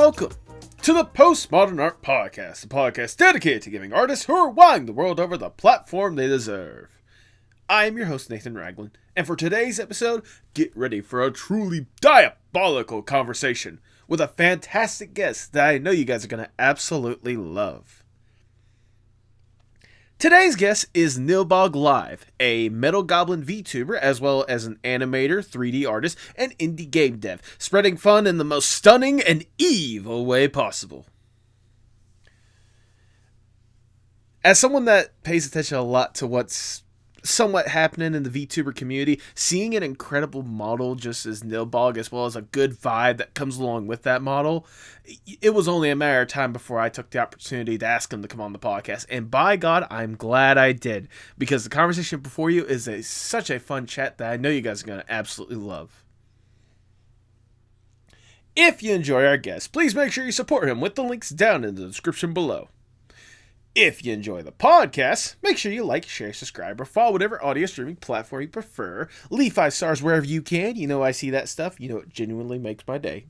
Welcome to the Postmodern Art Podcast, a podcast dedicated to giving artists who are wowing the world over the platform they deserve. I am your host, Nathan Ragland, and for today's episode, get ready for a truly diabolical conversation with a fantastic guest that I know you guys are going to absolutely love. Today's guest is NilbogLive, a metal goblin VTuber, as well as an animator, 3D artist, and indie game dev, spreading fun in the most stunning and evil way possible. As someone that pays attention a lot to what's somewhat happening in the VTuber community, seeing an incredible model just as Nilbog, as well as a good vibe that comes along with that model, it was only a matter of time before I took the opportunity to ask him to come on the podcast. And by God, I'm glad I did, because the conversation before you is such a fun chat that I know you guys are going to absolutely love. If you enjoy our guest, please make sure you support him with the links down in the description below. If you enjoy the podcast, make sure you like, share, subscribe, or follow whatever audio streaming platform you prefer. Leave 5 stars wherever you can. You know I see that stuff. You know it genuinely makes my day.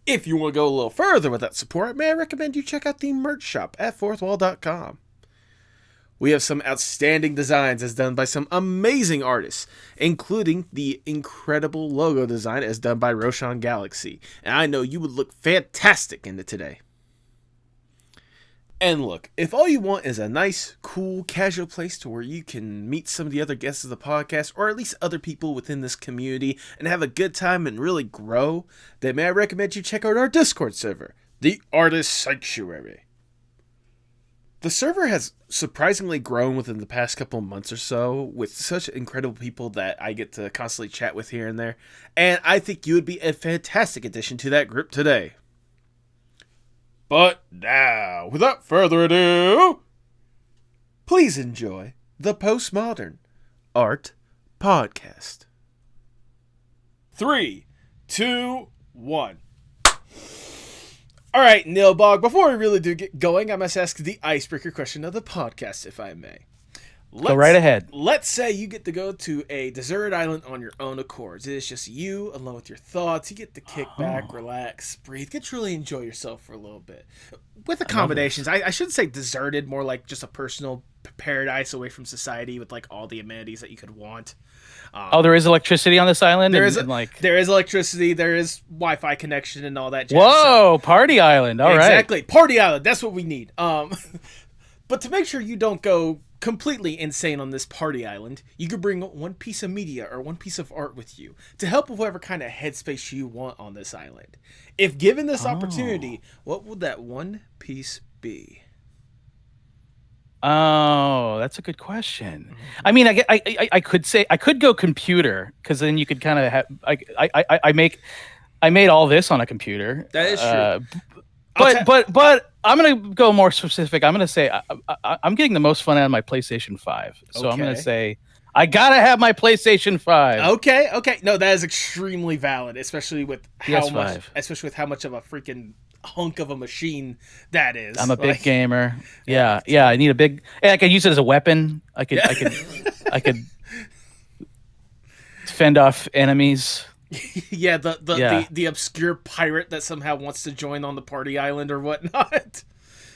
If you want to go a little further with that support, may I recommend you check out the merch shop at fourthwall.com. We have some outstanding designs as done by some amazing artists, including the incredible logo design as done by Roshan Galaxy. And I know you would look fantastic in it today. And look, if all you want is a nice, cool, casual place to where you can meet some of the other guests of the podcast, or at least other people within this community, and have a good time and really grow, then may I recommend you check out our Discord server, the Artist Sanctuary. The server has surprisingly grown within the past couple months or so, with such incredible people that I get to constantly chat with here and there, and I think you would be a fantastic addition to that group today. But now, without further ado, please enjoy the Postmodern Art Podcast. 3, 2, 1. All right, Nilbog, before we really do get going, I must ask the icebreaker question of the podcast, if I may. Go right ahead. Let's say you get to go to a deserted island on your own accord. It's just you alone with your thoughts. You get to kick back, relax, breathe, get to really enjoy yourself for a little bit. With accommodations, I shouldn't say deserted, more like just a personal paradise away from society with like all the amenities that you could want. There is electricity on this island? There is electricity, there is Wi-Fi connection and all that jazz. Whoa, party island, all right. Exactly, party island, that's what we need. But to make sure you don't go completely insane on this party island, you could bring one piece of media or one piece of art with you to help with whatever kind of headspace you want on this island. If given this opportunity, what would that one piece be? Oh, that's a good question. I mean, I could say I could go computer, because then you could kind of have. I made all this on a computer. That is true. But I'm gonna go more specific. I'm gonna say I'm getting the most fun out of my PlayStation 5. So I'm gonna say I gotta have my PlayStation 5. Okay. No, that is extremely valid, especially with how PS5. much of a freaking hunk of a machine that is. I'm a big gamer. Yeah. I need a big. I could use it as a weapon. I could fend off enemies. Yeah, the obscure pirate that somehow wants to join on the party island or whatnot.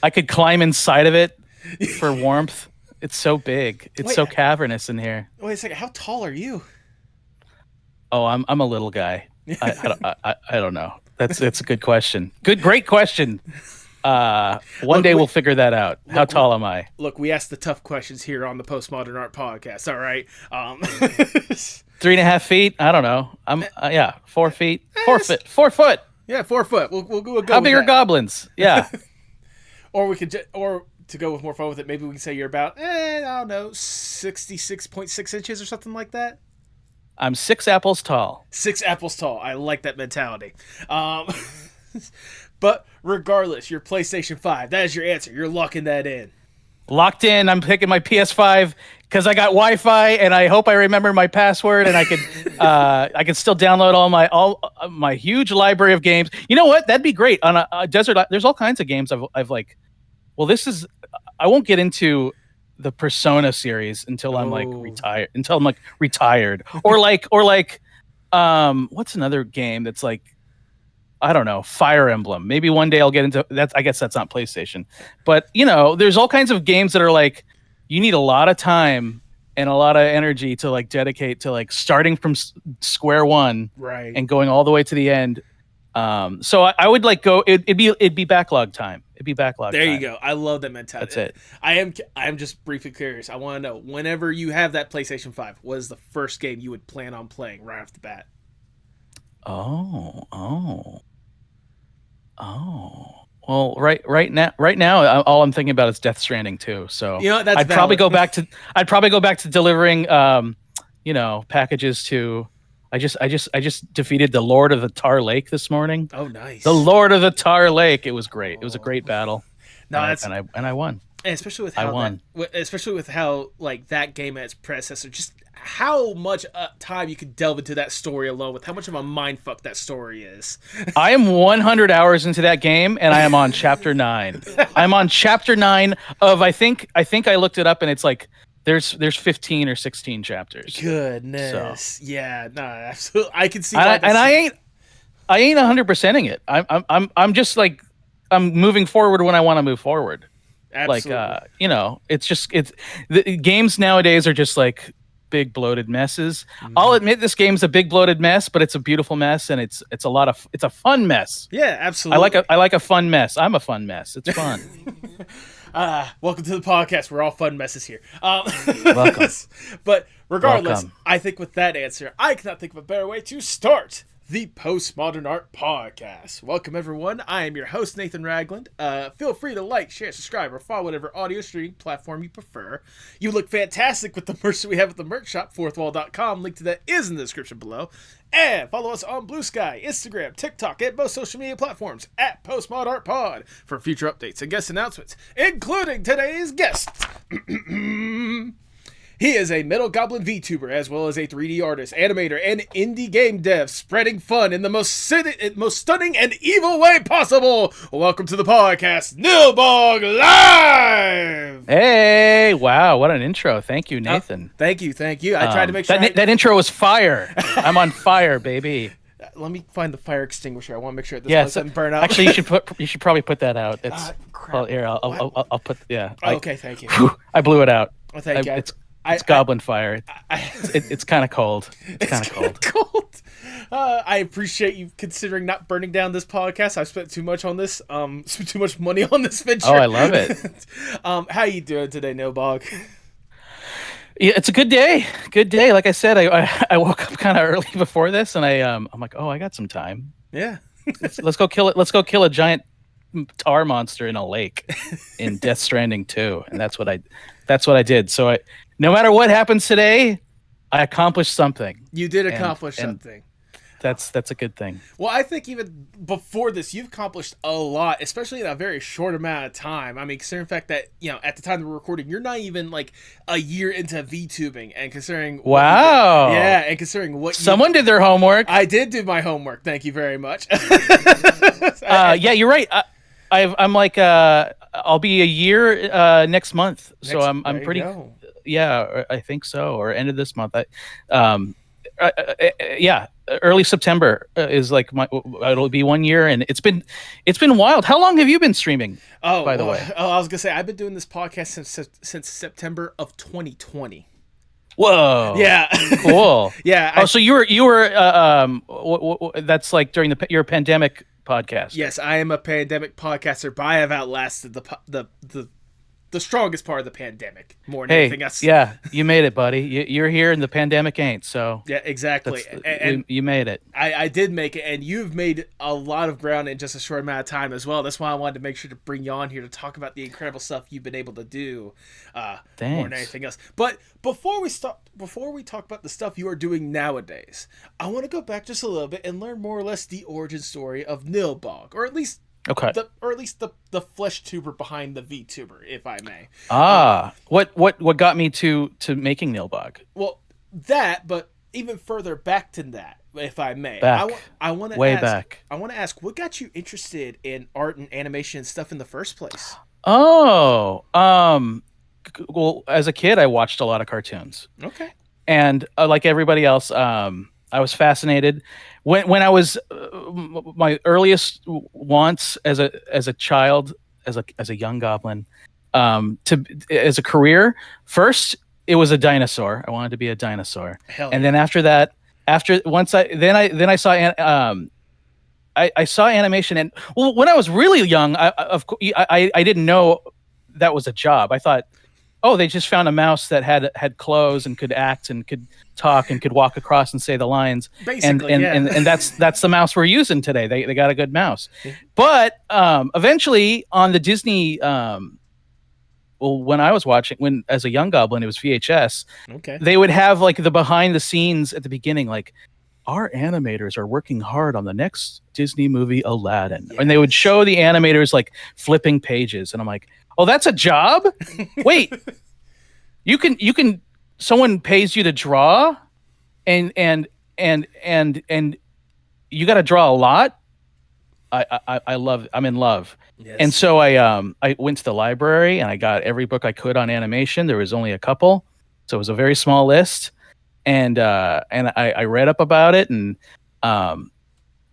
I could climb inside of it for warmth. It's so big. It's so cavernous in here. Wait a second. How tall are you? Oh, I'm a little guy. I don't know. That's a good question. Great question. One day we'll figure that out. How tall am I? Look, we ask the tough questions here on the Postmodern Art Podcast. All right. 3.5 feet. I don't know. I'm 4 feet. 4 foot. 4 foot. Yeah, 4 foot. We'll go. How big are goblins? Yeah. Or we could, or to go with more fun with it, maybe we can say you're about I don't know, 66.6 inches or something like that. I'm 6 apples tall. 6 apples tall. I like that mentality. But regardless, your PlayStation 5, that is your answer. You're locking that in. Locked in. I'm picking my PS5 because I got Wi-Fi, and I hope I remember my password, and I can still download all my huge library of games. You know what? That'd be great on a desert. There's all kinds of games I've like. Well, this is. I won't get into the Persona series until I'm like retired. Until I'm like retired, or like what's another game that's like I don't know, Fire Emblem. Maybe one day I'll get into that. I guess that's not PlayStation, but you know, there's all kinds of games that are like you need a lot of time and a lot of energy to like dedicate to like starting from square one, right, and going all the way to the end. So I would like go. It'd be backlog time. It'd be backlog. There time. you go. I love that mentality. That's it. I am just briefly curious. I want to know, whenever you have that PlayStation 5, what is the first game you would plan on playing right off the bat? Oh. Well, right now, all I'm thinking about is Death Stranding 2. So you know, that's I'd probably go back to delivering, packages to. I just defeated the Lord of the Tar Lake this morning. Oh, nice. The Lord of the Tar Lake. It was great. It was a great battle. No, and I won. And especially with how like that game and its predecessor, just how much time you could delve into that story alone, with how much of a mindfuck that story is. I am 100 hours into that game, and I am on chapter 9. I'm on chapter 9 of I think I looked it up, and it's like there's 15 or 16 chapters. Goodness, so. Yeah, no, absolutely. I can see. I ain't 100%ing it. I'm just like I'm moving forward when I want to move forward. Absolutely. Like it's the games nowadays are just like big bloated messes. I'll admit this game's a big bloated mess, but it's a beautiful mess, and it's a fun mess. Yeah, absolutely. I like a fun mess. I'm a fun mess. It's fun. Welcome to the podcast. We're all fun messes here. Welcome. But regardless, I think with that answer, I cannot think of a better way to start the Postmodern Art Podcast. Welcome, everyone. I am your host, Nathan Ragland. Feel free to like, share, subscribe, or follow whatever audio streaming platform you prefer. You look fantastic with the merch that we have at the merch shop, fourthwall.com. Link to that is in the description below. And follow us on Blue Sky, Instagram, TikTok, and most social media platforms at Postmod Art Pod for future updates and guest announcements, including today's guest. He is a metal goblin VTuber, as well as a 3D artist, animator, and indie game dev, spreading fun in the most stunning and evil way possible. Welcome to the podcast, NilbogLive! Hey, wow, what an intro. Thank you, Nathan. Thank you. I tried to make sure... That intro was fire. I'm on fire, baby. Let me find the fire extinguisher. I want to make sure this doesn't burn out. Actually, you should probably put that out. It's here. I'll put okay, thank you. I blew it out. Well, thank you. It's goblin fire. It's kind of cold. It's kind of cold. I appreciate you considering not burning down this podcast. I've spent too much on this. Spent too much money on this venture. Oh, I love it. How you doing today, Nilbog? Yeah, it's a good day. Good day. Like I said, I woke up kind of early before this, and I'm like, oh, I got some time. Yeah. Let's go kill it. Let's go kill a giant tar monster in a lake in Death Stranding 2, and that's what I did. So no matter what happens today, I accomplished something. You did accomplish something. That's a good thing. Well, I think even before this, you've accomplished a lot, especially in a very short amount of time. I mean, considering the fact that, at the time that we're recording, you're not even like a year into VTubing, and considering and considering what someone did their homework. I did do my homework. Thank you very much. Yeah, you're right. I'm like I'll be a year next month, so I'm pretty. Yeah, I think so, or end of this month. Early September is like it'll be 1 year, and it's been wild. How long have you been streaming? By the way, I was gonna say I've been doing this podcast since September of 2020. Whoa! Yeah, cool. Yeah. So you were that's like during your pandemic podcast. Yes, I am a pandemic podcaster, but I have outlasted the strongest part of the pandemic more than anything else. Yeah, you made it, buddy. You're here, and the pandemic ain't. So yeah, exactly. And you made it. I did make it, and you've made a lot of ground in just a short amount of time as well. That's why I wanted to make sure to bring you on here to talk about the incredible stuff you've been able to do, more than anything else. But before we talk about the stuff you are doing nowadays, I want to go back just a little bit and learn more or less the origin story of Nilbog, or at least the flesh tuber behind the VTuber, if I may. What got me to making Nilbog? Well, that, but even further back to that, if I may. I want to back. I want to ask, what got you interested in art and animation and stuff in the first place? Well, as a kid, I watched a lot of cartoons. Okay. And like everybody else, I was fascinated when I was my earliest wants as a child, as a young goblin, to as a career. First, it was a dinosaur. I wanted to be a dinosaur, Hell and yeah. then after that, I saw I saw animation, and well, when I was really young, I didn't know that was a job. I thought, oh, they just found a mouse that had clothes and could act and could talk and could walk across and say the lines. Basically, and that's the mouse we're using today. They got a good mouse. Yeah. But eventually on the Disney, well, when I was watching, when as a young goblin, it was VHS. Okay. They would have like the behind the scenes at the beginning, like, our animators are working hard on the next Disney movie, Aladdin. Yes. And they would show the animators like flipping pages. And I'm like, oh, that's a job? Wait, you can someone pays you to draw and you got to draw a lot. I'm in love. Yes. And so I went to the library and I got every book I could on animation. There was only a couple, so it was a very small list. And I read up about it, and I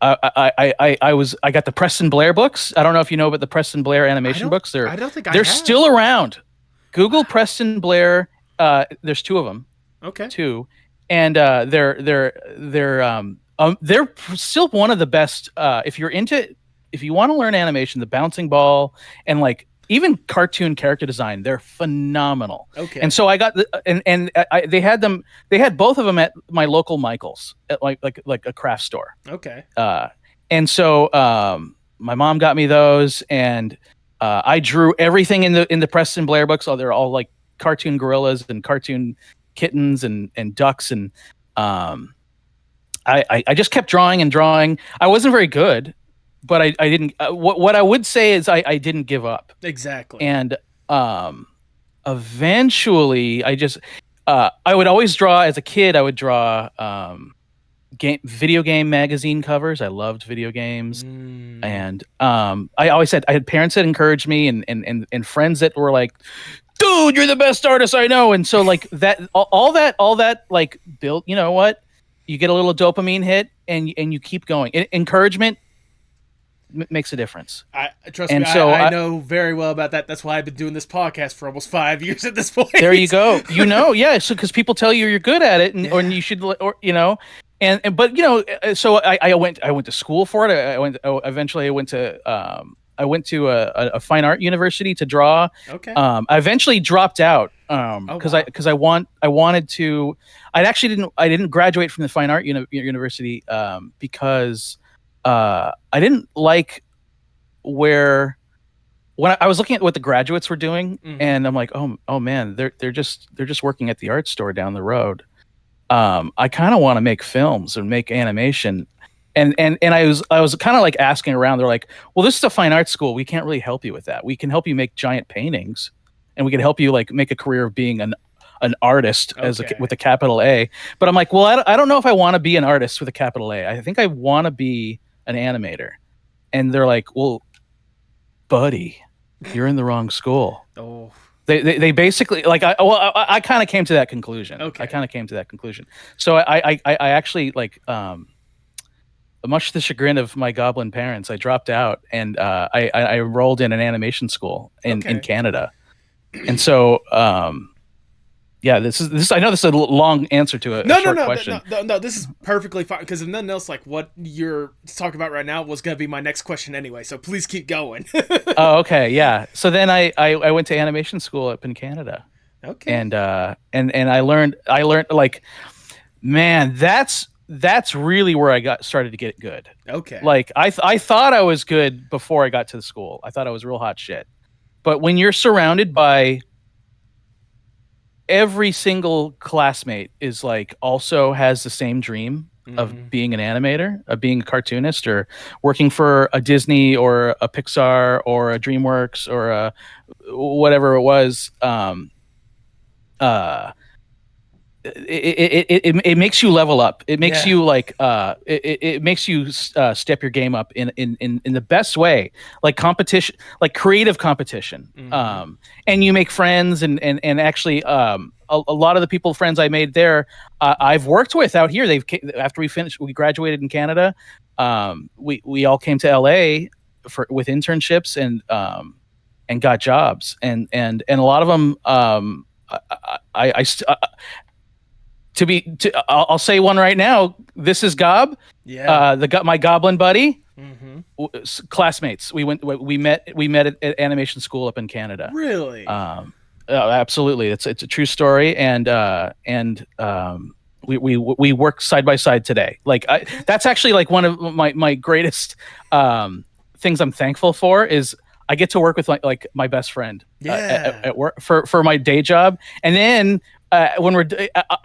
got the Preston Blair books. I don't know if you know about the Preston Blair animation books. I don't think they're still around. Google Preston Blair. There's two of them. Okay. Two, and they're still one of the best. If you want to learn animation, the bouncing ball and like even cartoon character design, they're phenomenal. Okay. And so I got they had both of them at my local Michael's at like a craft store. Okay. And so my mom got me those, and I drew everything in the Preston Blair books. So they're all like cartoon gorillas and cartoon kittens and ducks, and I just kept drawing and drawing. I wasn't very good, but I didn't. What I would say is I didn't give up. Exactly. And eventually, I would always draw as a kid. I would draw video game magazine covers. I loved video games, and I always said I had parents that encouraged me, and friends that were like, "Dude, you're the best artist I know." And so like that, all that like built. You know what? You get a little dopamine hit, and you keep going. Encouragement makes a difference. Trust me, so I know very well about that. That's why I've been doing this podcast for almost 5 years at this point. There you go. Yeah. So because people tell you you're good at it, or you should, or but so I went to school for it. Eventually I went to a fine art university to draw. Okay. I eventually dropped out because I wanted to. I didn't graduate from the fine art university because I didn't like when I was looking at what the graduates were doing, and I'm like, oh man, they're just working at the art store down the road. I kind of want to make films and make animation. And I was kind of like asking around. They're like, well, this is a fine arts school. We can't really help you with that. We can help you make giant paintings, and we can help you like make a career of being an artist with a capital A. But I'm like, well, I don't know if I want to be an artist with a capital A. I think I want to be an animator. And they're like, well, buddy, you're in the wrong school. Oh. They basically like I kind of came to that conclusion. Okay. I kind of came to that conclusion. So I actually like much to the chagrin of my goblin parents, I dropped out, and I enrolled in an animation school in Canada. And so yeah, this is. I know this is a long answer to a short question. No, this is perfectly fine, because if nothing else, like what you're talking about right now was going to be my next question anyway. So please keep going. Oh, okay, yeah. So then I went to animation school up in Canada. Okay. And I learned like, man, that's really where I started to get good. Okay. Like I thought I was good before I got to the school. I thought I was real hot shit. But when you're surrounded by every single classmate is like also has the same dream of being an animator, of being a cartoonist, or working for a Disney or a Pixar or a DreamWorks or a whatever it was. it makes you level up. It makes you like it makes you step your game up in the best way, like competition, like creative competition. And you make friends and actually a lot of the friends I made there, I've worked with out here. After we graduated in Canada, we all came to LA with internships and got jobs, and a lot of them I'll say one right now. This is Gob, my goblin buddy, classmates. We met at animation school up in Canada. Really? Absolutely. It's a true story, and we work side by side today. Like that's actually like one of my greatest things I'm thankful for is I get to work with like my best friend at work for my day job, and then when we're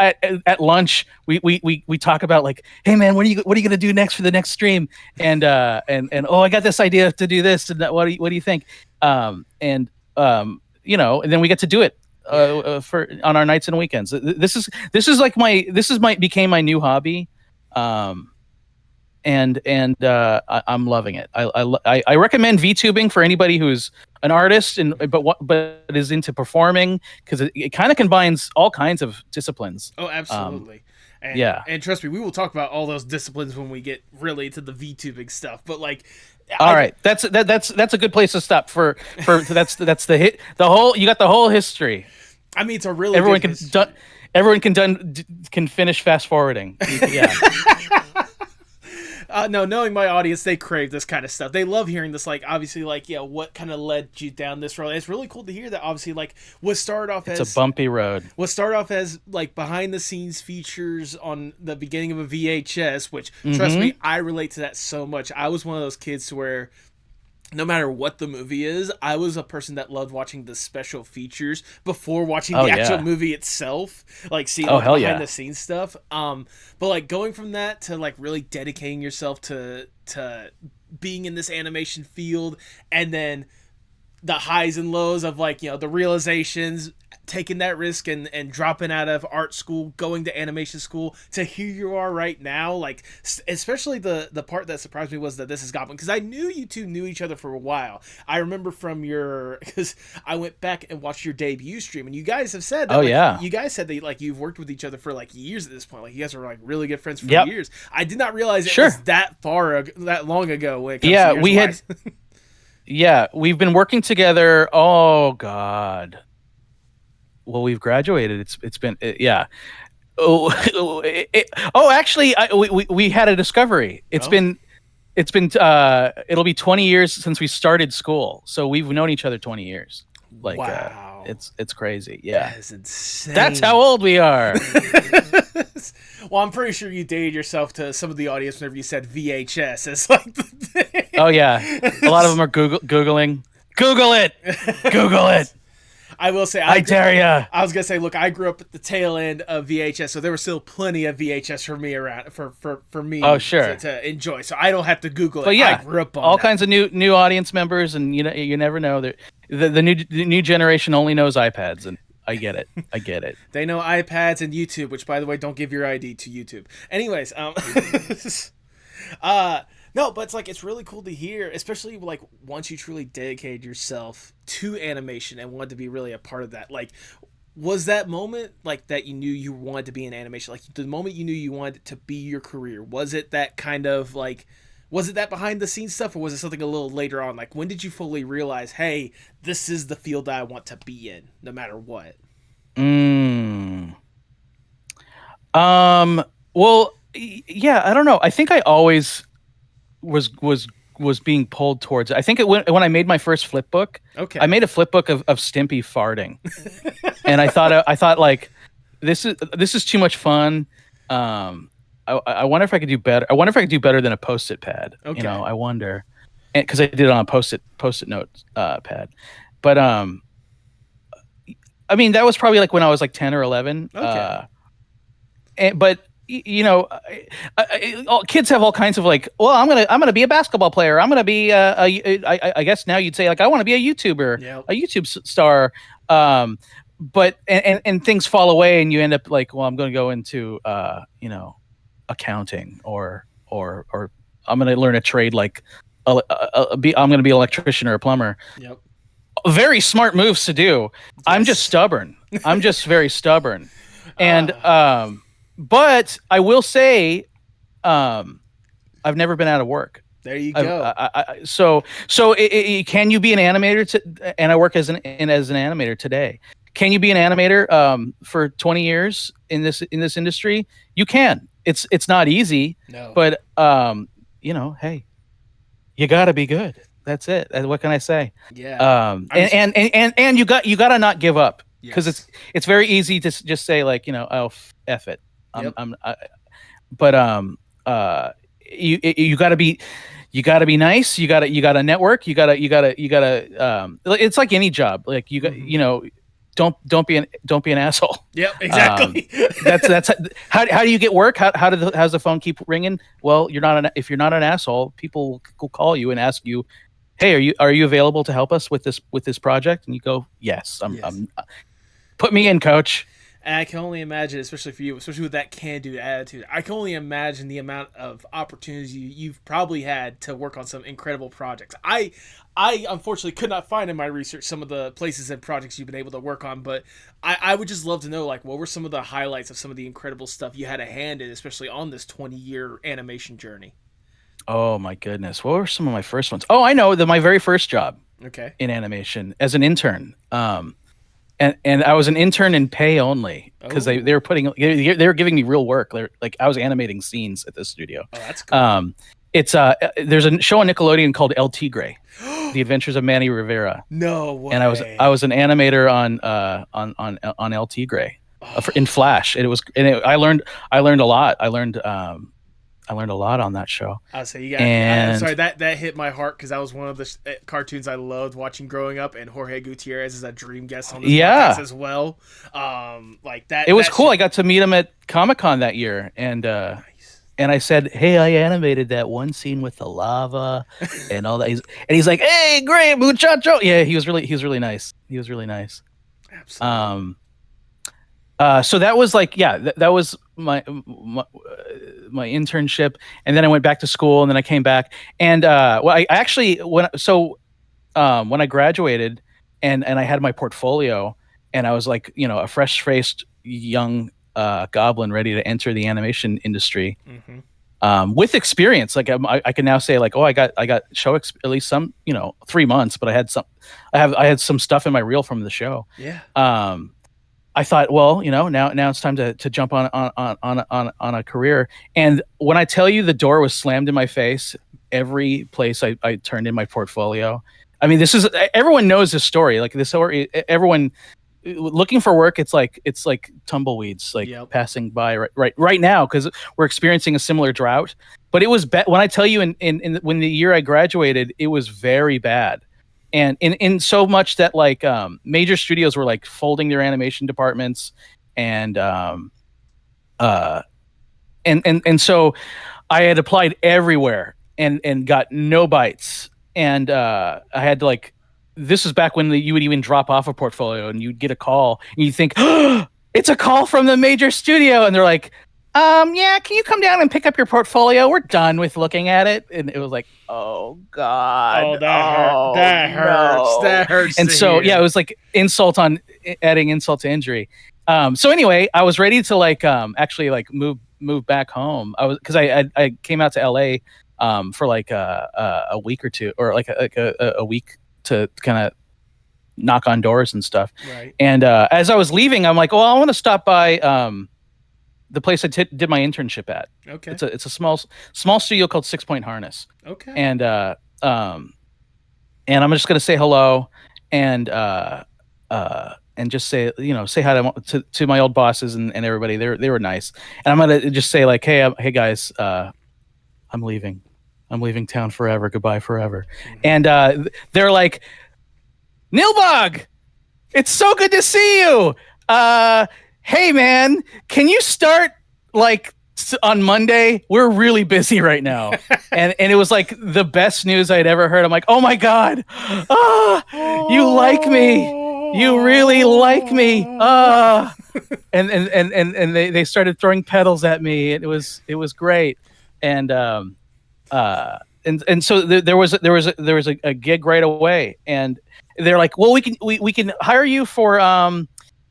at lunch, we talk about like, hey man, what are you gonna do next for the next stream? And oh, I got this idea to do this, and what do you think? And then we get to do it on our nights and weekends. This became my new hobby. And I'm loving it. I recommend VTubing for anybody who's an artist but is into performing, because it kind of combines all kinds of disciplines. Oh, absolutely. And trust me, we will talk about all those disciplines when we get really into the VTubing stuff. But like, all right, that's a good place to stop for that's the whole, you got the whole history. I mean, it's a really everyone can finish fast forwarding. Yeah. No, knowing my audience, they crave this kind of stuff. They love hearing this, like, obviously, like, what kind of led you down this road. And it's really cool to hear that, obviously, like, what started off as... It's a bumpy road. What started off as, like, behind-the-scenes features on the beginning of a VHS, which, trust me, I relate to that so much. I was one of those kids where... no matter what the movie is, I was a person that loved watching the special features before watching the actual movie itself. Like, seeing behind the scenes stuff. But like going from that to like really dedicating yourself to being in this animation field, and then the highs and lows of like, the realizations, taking that risk and dropping out of art school, going to animation school, to here you are right now. Like, especially the part that surprised me was that this is Goblin, because I knew you two knew each other for a while. I remember because I went back and watched your debut stream, and you guys have said that, you guys said that like you've worked with each other for like years at this point. Like, you guys are like really good friends for years. I did not realize it was that long ago when it comes to we had we've been working together. Oh God. Well, we've graduated. It's been actually, we had a discovery. It'll be 20 years since we started school, so we've known each other 20 years. Like, wow, it's crazy. Yeah, that is insane. That's how old we are. Well, I'm pretty sure you dated yourself to some of the audience whenever you said VHS. It's like the thing. Oh yeah, a lot of them are googling. Google it. Google it. I will say, I dare ya. I was gonna say, look, I grew up at the tail end of VHS, so there was still plenty of VHS for me around for me. Oh, sure. to enjoy. So I don't have to Google it. But yeah, I grew up on all kinds of new audience members, and you never know. The new generation only knows iPads, and I get it. They know iPads and YouTube, which, by the way, don't give your ID to YouTube. Anyways, no, but it's really cool to hear, especially like once you truly dedicated yourself to animation and wanted to be really a part of that. Like, was that moment like that you knew you wanted to be in animation? Like, the moment you knew you wanted it to be your career, was it that kind of like, was it that behind the scenes stuff, or was it something a little later on? Like, when did you fully realize, hey, this is the field that I want to be in, no matter what? Well, yeah, I don't know. I think I always was being pulled towards it. I think when I made my first flip book, I made a flip book of Stimpy farting, and I thought like, this is too much fun. I wonder if I could do better. I wonder if I could do better than a Post-it pad. Okay. I wonder, because I did it on a Post-it note pad. But I mean, that was probably like when I was like 10 or 11. Okay. But kids have all kinds of like, well, I'm gonna be a basketball player. I'm gonna be I guess now you'd say like, I want to be a YouTuber, a YouTube star. and things fall away, and you end up like, well, I'm going to go into accounting, or I'm going to learn a trade like I'm going to be an electrician or a plumber. Yep. Very smart moves to do. Yes. I'm just stubborn. I'm just very stubborn. And but I will say, I've never been out of work. There you go. So can you be an animator? And I work as an animator today. Can you be an animator for 20 years in this industry? You can. It's not easy. No. But hey, you got to be good. That's it. What can I say? Yeah. And you got to not give up, because yes. it's very easy to just say like, oh, F it. Yep. You got to be nice. You got to network. You got to it's like any job. Like don't be an asshole. Yep, exactly. That's how do you get work? How's the phone keep ringing? Well, if you're not an asshole, people will call you and ask you, hey, are you available to help us with this project? And you go, yes. I'm put me in, coach. And I can only imagine, especially for you, especially with that can-do attitude, I can only imagine the amount of opportunities you've probably had to work on some incredible projects. I unfortunately could not find in my research some of the places and projects you've been able to work on, but I would just love to know, like, what were some of the highlights of some of the incredible stuff you had a hand in, especially on this 20-year animation journey? Oh my goodness. What were some of my first ones? Oh, I know, my very first job in animation as an intern. And I was an intern in pay only, because they were giving me real work. Like I was animating scenes at this studio. Oh, that's cool. It's there's a show on Nickelodeon called El Tigre, The Adventures of Manny Rivera. No way. And I was an animator on El Tigre in Flash. I learned a lot. I learned a lot on that show. I'm sorry, that hit my heart, because that was one of the cartoons I loved watching growing up, and Jorge Gutierrez is a dream guest on this podcast as well. Like that. It was cool. I got to meet him at Comic-Con that year, and nice. And I said, hey, I animated that one scene with the lava and all that. He's like, hey, great, muchacho. Yeah, he was really nice. He was really nice. Absolutely. So that was like, that was my internship, and then I went back to school, and then I came back, and I actually when I graduated, and I had my portfolio, and I was like, a fresh-faced young goblin ready to enter the animation industry, with experience. Like I can now say like, oh, I got show at least some 3 months, but I had some stuff in my reel from the show. Yeah. I thought, well, now it's time to jump on a career. And when I tell you the door was slammed in my face, every place I turned in my portfolio. I mean, everyone knows this story. Like this story, everyone looking for work. It's like tumbleweeds, like passing by right now, because we're experiencing a similar drought. But it was when I tell you when the year I graduated, it was very bad. And in so much that like major studios were like folding their animation departments, and so I had applied everywhere and got no bites, and I had to like, this is back when you would even drop off a portfolio and you'd get a call and you think, oh, it's a call from the major studio, and they're like, yeah, can you come down and pick up your portfolio? We're done with looking at it. And it was like, oh God. Oh, that hurts. That hurts. And so, it was like adding insult to injury. So anyway, I was ready to like, actually like move back home. Cause I came out to LA, for like, a week or two, or like a week to kind of knock on doors and stuff. Right. And, as I was leaving, I'm like, well, I want to stop by, the place I did my internship at. Okay. It's a small studio called 6 Point Harness. Okay. And I'm just gonna say hello, and just say say hi to my old bosses and everybody. They were nice. And I'm gonna just say like, hey guys, I'm leaving town forever. Goodbye forever. And they're like, Nilbog, it's so good to see you. Hey man, can you start like on Monday? We're really busy right now. and it was like the best news I'd ever heard. I'm like, oh my God, you like me. you really like me. And they started throwing petals at me. It was great. And so there was a gig right away, and they're like, well, we can hire you for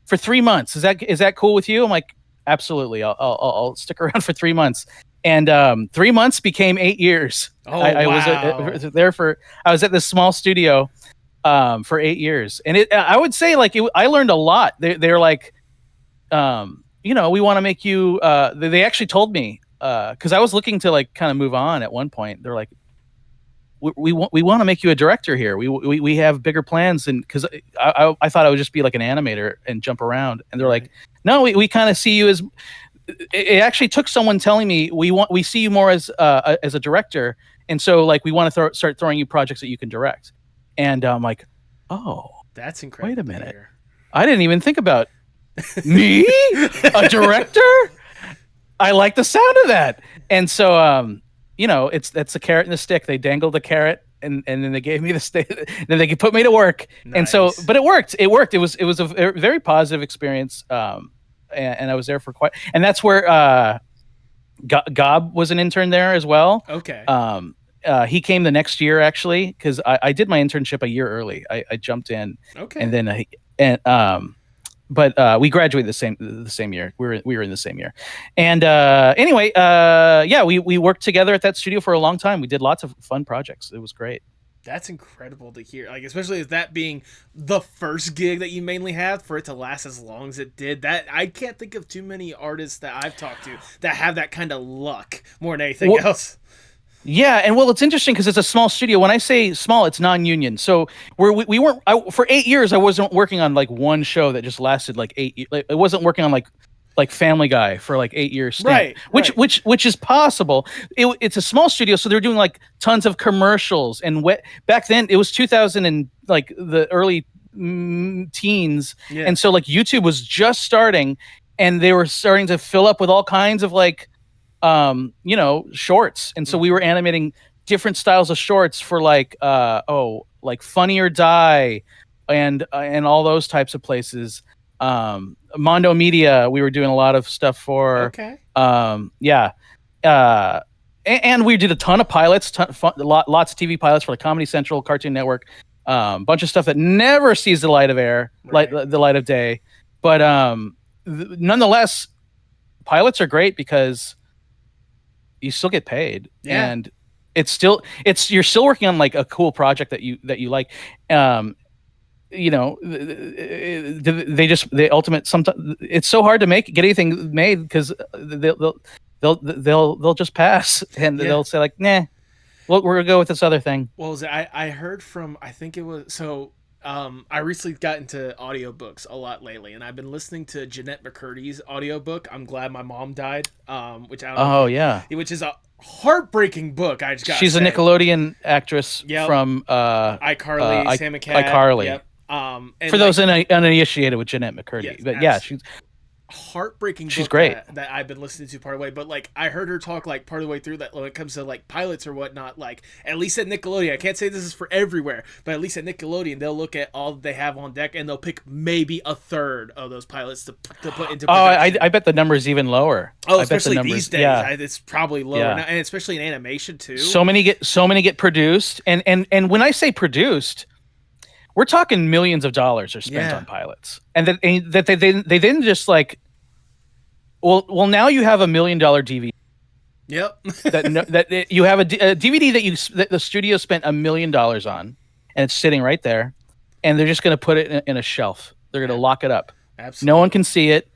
3 months. Is that cool with you? I'm like, absolutely. I'll stick around for 3 months. And 3 months became 8 years. I was there I was at this small studio for 8 years, and I would say like I learned a lot. They're like, we want to make you. They actually told me because I was looking to like kind of move on at one point. They're like, we want to make you a director here. We have bigger plans, and because I thought I would just be like an animator and jump around, and they're like, no, we kind of see you as. It actually took someone telling me we see you more as a director, and so like we want to start throwing you projects that you can direct. And I'm like, oh, that's incredible. Wait a minute, I didn't even think about me, a director. I like the sound of that, and so that's a carrot and a stick. They dangled the carrot, and then they gave me the stick. Then they could put me to work, nice. And so, but it worked. It worked. It was a very positive experience. And I was there for quite, and that's where Gob was an intern there as well. Okay. He came the next year actually, because I did my internship a year early. I jumped in. Okay. And then but we graduated the same year. We were in the same year. And anyway, we worked together at that studio for a long time. We did lots of fun projects. It was great. That's incredible to hear. Like, especially as that being the first gig that you mainly had, for it to last as long as it did. That I can't think of too many artists that I've talked to that have that kind of luck more than anything else. Yeah, and it's interesting because it's a small studio. When I say small, it's non-union. So we weren't for 8 years. I wasn't working on like one show that just lasted like 8 years. Like, I wasn't working on like Family Guy for like 8 years, right? Which is possible. It's a small studio, so they're doing like tons of commercials. And back then it was 2000 and like the early teens, and so like YouTube was just starting, and they were starting to fill up with all kinds of like shorts, and so we were animating different styles of shorts for like like Funny or Die, and all those types of places. Mondo Media, we were doing a lot of stuff for. Okay. And we did a ton of pilots, lots of TV pilots for like Comedy Central, Cartoon Network, bunch of stuff that never sees the light of air, the light of day. But nonetheless, pilots are great because you still get paid, and you're still working on like a cool project that you like. Sometimes it's so hard to get anything made because they'll just pass, and they'll say like, nah, we're gonna go with this other thing. Well, I heard from, I think it was, so I recently got into audiobooks a lot lately, and I've been listening to Jeanette McCurdy's audiobook, I'm Glad My Mom Died, which I don't know, which is a heartbraking book. She's a Nickelodeon actress from iCarly, Sam and Cat. iCarly. Yep. And for those uninitiated with Jeanette McCurdy, but she's heartbreaking. She's great. That I've been listening to part of the way, but like I heard her talk like part of the way through that when it comes to like pilots or whatnot. Like at least at Nickelodeon, I can't say this is for everywhere, but at least at Nickelodeon, they'll look at all that they have on deck and they'll pick maybe a third of those pilots to put into production. I bet the number is even lower. Especially these days, it's probably lower, now, and especially in animation too. So many get produced, and when I say produced, we're talking millions of dollars are spent on pilots, and that they then just like, well now you have $1 million DVD. Yep. that you have a DVD that the studio spent $1 million on, and it's sitting right there, and they're just going to put it in a shelf. They're going to lock it up. Absolutely. No one can see it.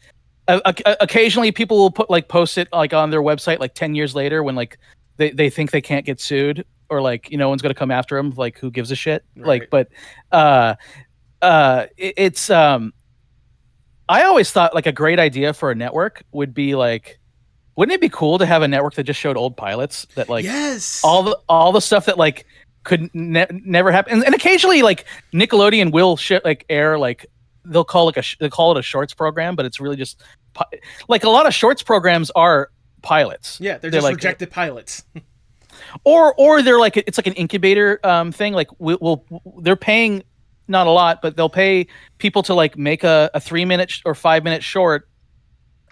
Occasionally, people will post it like on their website like 10 years later when like they think they can't get sued. Or like, no one's going to come after him. Like, who gives a shit? Right. Like, but it's I always thought like a great idea for a network would be like, wouldn't it be cool to have a network that just showed old pilots that like all the stuff that like could never happen, and occasionally like Nickelodeon will air like they'll call it a shorts program, but it's really just like a lot of shorts programs are pilots. Yeah, they're just like rejected pilots. Or they're like, it's like an incubator thing. Like they're paying not a lot, but they'll pay people to like make a 3-minute or 5-minute short,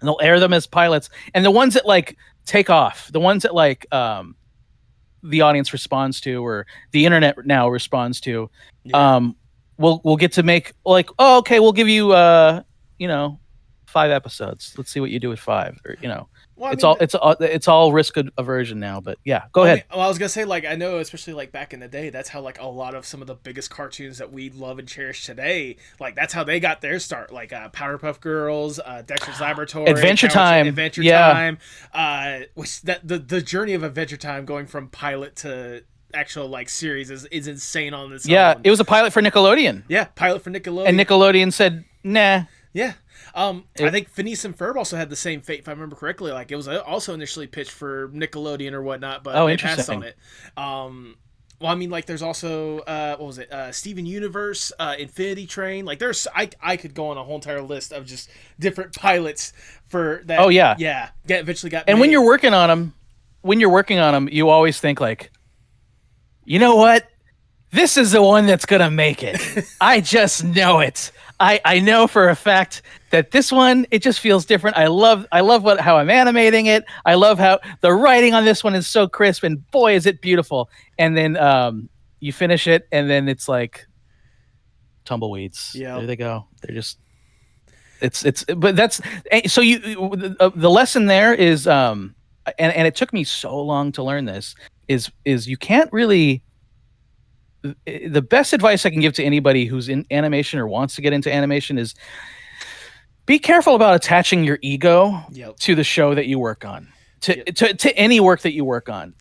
and they'll air them as pilots. And the ones that like take off, the ones that like the audience responds to, or the internet now responds to, we'll get to make like, oh, okay, we'll give you 5 episodes. Let's see what you do with 5, or Well, it's all risk aversion now, but yeah, go ahead. I was gonna say, like, I know, especially like back in the day, that's how like a lot of some of the biggest cartoons that we love and cherish today, like that's how they got their start. Like Powerpuff Girls, Dexter's Laboratory, Adventure Time, which the journey of Adventure Time going from pilot to actual like series is insane on this. Yeah, it was a pilot for Nickelodeon. Yeah, pilot for Nickelodeon, and Nickelodeon said, nah. Yeah. I think Phineas and Ferb also had the same fate, if I remember correctly. Like, it was also initially pitched for Nickelodeon or whatnot, but they passed on it. Well, I mean, like, there's also, what was it? Steven Universe, Infinity Train. Like, I could go on a whole entire list of just different pilots for that. Oh, yeah. Yeah. Eventually got And made. when you're working on them, you always think, like, you know what? This is the one that's going to make it. I just know it. I know for a fact that this one, it just feels different. I love how I'm animating it. I love how the writing on this one is so crisp, and boy, is it beautiful. And then you finish it, and then it's like tumbleweeds. Yeah, there they go. They're just but that's so the lesson there is and it took me so long to learn this is you can't really. The best advice I can give to anybody who's in animation or wants to get into animation is be careful about attaching your ego to the show that you work on, to any work that you work on,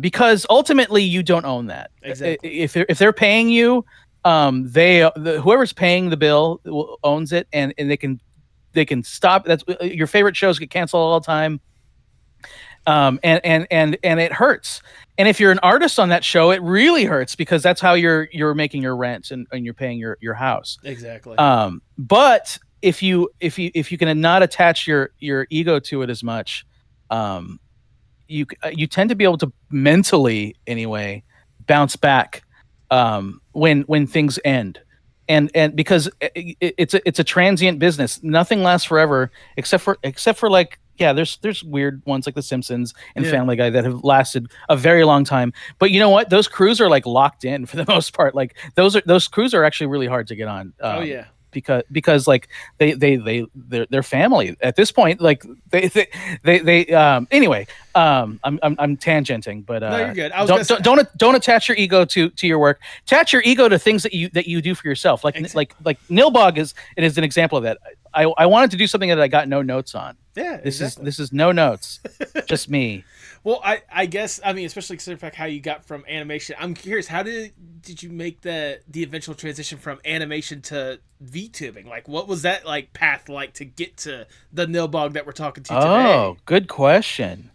because ultimately you don't own that. Exactly. If they're paying you, whoever's paying the bill owns it, and they can stop. That's your favorite shows get canceled all the time. And it hurts. And if you're an artist on that show, it really hurts, because that's how you're making your rent and you're paying your house. Exactly. But if you can not attach your ego to it as much, you tend to be able to mentally anyway bounce back when things end. And because it's a transient business, nothing lasts forever except for like. Yeah, there's weird ones like The Simpsons and Family Guy that have lasted a very long time. But you know what? Those crews are like locked in for the most part. Like those crews are actually really hard to get on. Because like they're family at this point. Like they anyway. I'm tangenting, but no, you're good. Don't attach your ego to your work. Attach your ego to things that you do for yourself. Like Nilbog is an example of that. I wanted to do something that I got no notes on. Yeah, this is no notes, just me. Well, I guess, I mean, especially considering the fact how you got from animation. I'm curious, how did you make the eventual transition from animation to VTubing? Like, what was that like path like to get to the Nilbog that we're talking to today? Oh, good question.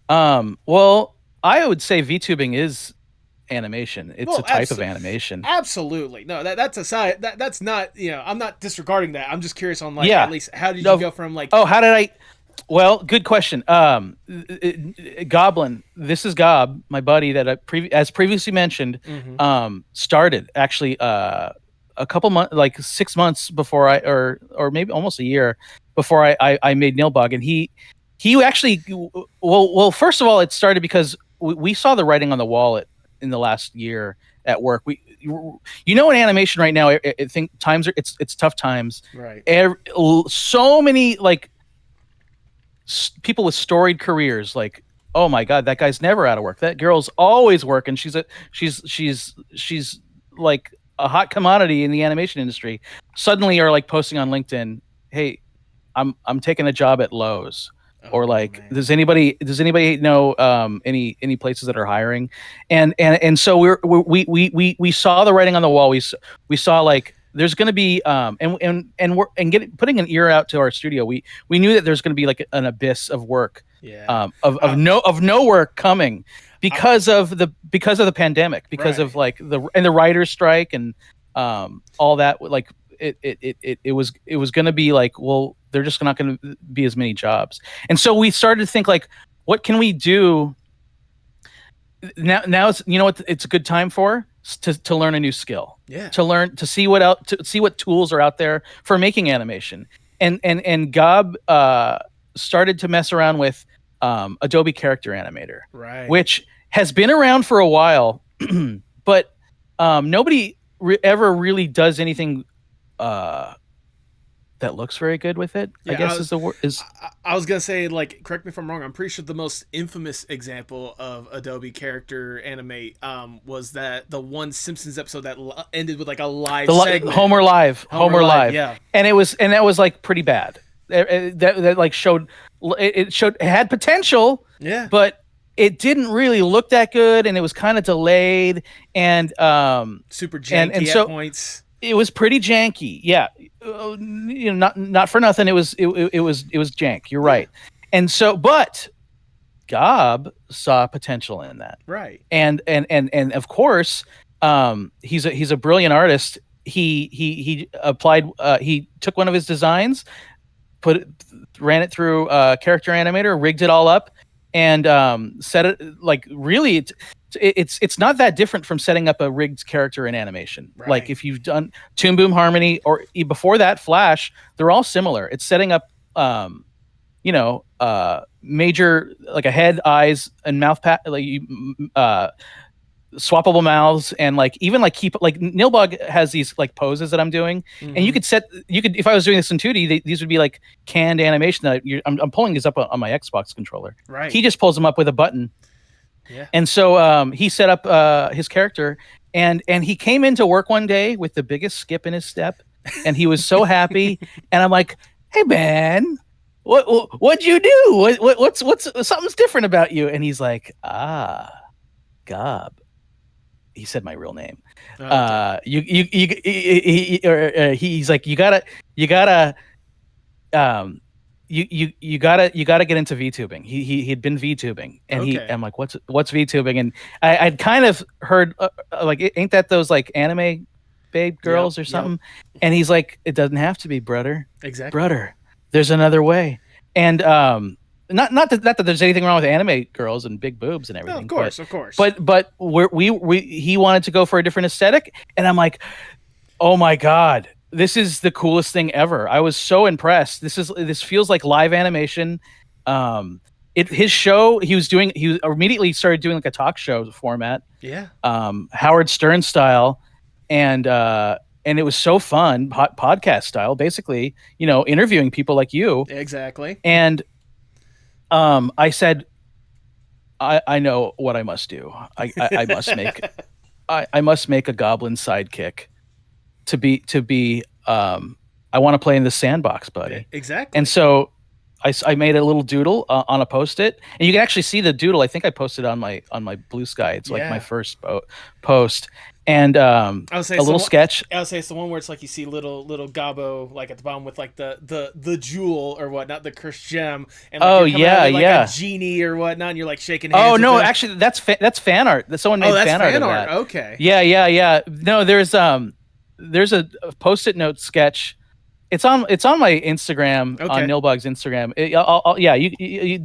Well, I would say VTubing is animation. It's a type of animation. Absolutely. No, that's a side. That's not, I'm not disregarding that. I'm just curious on like at least how did you go from like. Oh, how did I? Well, good question. Goblin. This is Gob, my buddy that as previously mentioned, started actually a couple months, like 6 months before or maybe almost a year before I made Nilbog, and he actually well first of all, it started because we saw the writing on the wall in the last year at work. In animation right now, I think times it's tough times. Right. So many like people with storied careers, like, oh my god, that guy's never out of work. That girl's always working. She's like a hot commodity in the animation industry. Suddenly are like posting on LinkedIn, "Hey, I'm taking a job at Lowe's." Or like, man. Does anybody know any places that are hiring? And so we saw the writing on the wall. We saw like there's going to be putting an ear out to our studio. We knew that there's going to be like an abyss of work, of no work coming because of the pandemic, because of like the writer's strike and all that. Like it was going to be like, well, they're just not going to be as many jobs. And so we started to think like, what can we do now? It's, you know what it's a good time for? to learn a new skill. Yeah. To see what tools are out there for making animation. And Gob started to mess around with Adobe Character Animator, right, which has been around for a while, but nobody ever really does anything that looks very good with it. Yeah, I guess is the word. I was gonna say, like, correct me if I'm wrong. I'm pretty sure the most infamous example of Adobe Character Animate was that the one Simpsons episode that ended with like a live segment. Homer Live, yeah, and that was like pretty bad. That like showed it had potential, yeah, but it didn't really look that good, and it was kind of delayed and super janky so at points. It was pretty janky, yeah. Not for nothing. It was jank. You're right. And so, but Gob saw potential in that, right? And of course, he's a brilliant artist. He applied. He took one of his designs, ran it through Character Animator, rigged it all up, and set it like really. It's not that different from setting up a rigged character in animation. Right. Like if you've done Toon Boom Harmony or before that Flash, they're all similar. It's setting up, major like a head, eyes, and mouth swappable mouths, and like even like keep like Nilbog has these like poses that I'm doing, and you could if I was doing this in 2D, these would be like canned animation that I'm pulling these up on my Xbox controller. Right. He just pulls them up with a button. Yeah. And so he set up his character, and he came into work one day with the biggest skip in his step, and he was so happy. And I'm like, "Hey man, what'd you do? What's something's different about you?" And he's like, Gob. He said my real name. Okay. He's like, you gotta get into VTubing. He'd been VTubing, and I'm like, what's VTubing? And I'd kind of heard like, ain't that those like anime babe girls or something? Yep. And he's like, it doesn't have to be, brother. Exactly, brother. There's another way. And not that there's anything wrong with anime girls and big boobs and everything. No, of course. But he wanted to go for a different aesthetic, and I'm like, oh my god. This is the coolest thing ever. I was so impressed. This feels like live animation. His show he immediately started doing like a talk show format. Yeah. Howard Stern style, and it was so fun, podcast style, basically. Interviewing people like you. Exactly. And I said, I know what I must do. I must make I must make a goblin sidekick. To be I want to play in the sandbox, buddy. Exactly. And so I made a little doodle on a Post-it, and you can actually see the doodle. I think I posted on my Blue Sky. It's like my first post. And a little sketch. I would say it's the one where it's like you see little Gobbo like at the bottom with like the jewel or whatnot, the cursed gem. And like a genie or whatnot, and you're like shaking hands. Oh no, actually that's fan art. Someone made fan art of that. Okay. Yeah. No, there's a Post-it note sketch. It's on my Instagram, on Nilbog's Instagram.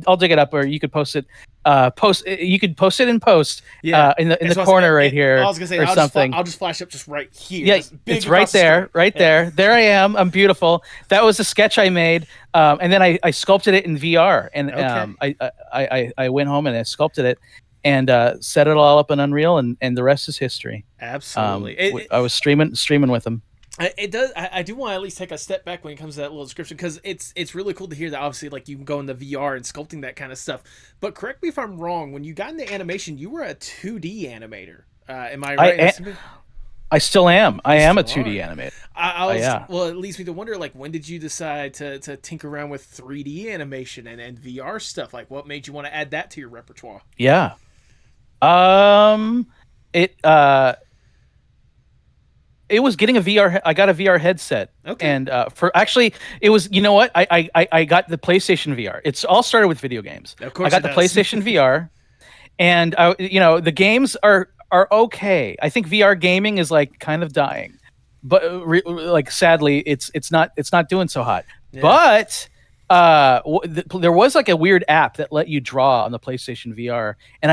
I'll dig it up, or you could post it. You could post it in post. Yeah. In the corner right here. I was gonna say, I'll just flash up just right here. Yeah, it's right there, there. There I am. I'm beautiful. That was a sketch I made, and then I sculpted it in VR, and I went home and I sculpted it. And set it all up in Unreal, and the rest is history. Absolutely. I was streaming with them. It does. I do want to at least take a step back when it comes to that little description, because it's really cool to hear that. Obviously, like, you can go into VR and sculpting that kind of stuff. But correct me if I'm wrong. When you got into animation, you were a 2D animator. Am I right? I still am. I am a 2D animator. Well, it leads me to wonder, like, when did you decide to tinker around with 3D animation and VR stuff? Like, what made you want to add that to your repertoire? Yeah. It was getting a VR. I got a VR headset. Okay. And it was, you know what? I got the PlayStation VR. It's all started with video games. Of course, I got the PlayStation VR, and the games are okay. I think VR gaming is like kind of dying, but like sadly, it's not doing so hot. Yeah. But there was like a weird app that let you draw on the PlayStation VR, and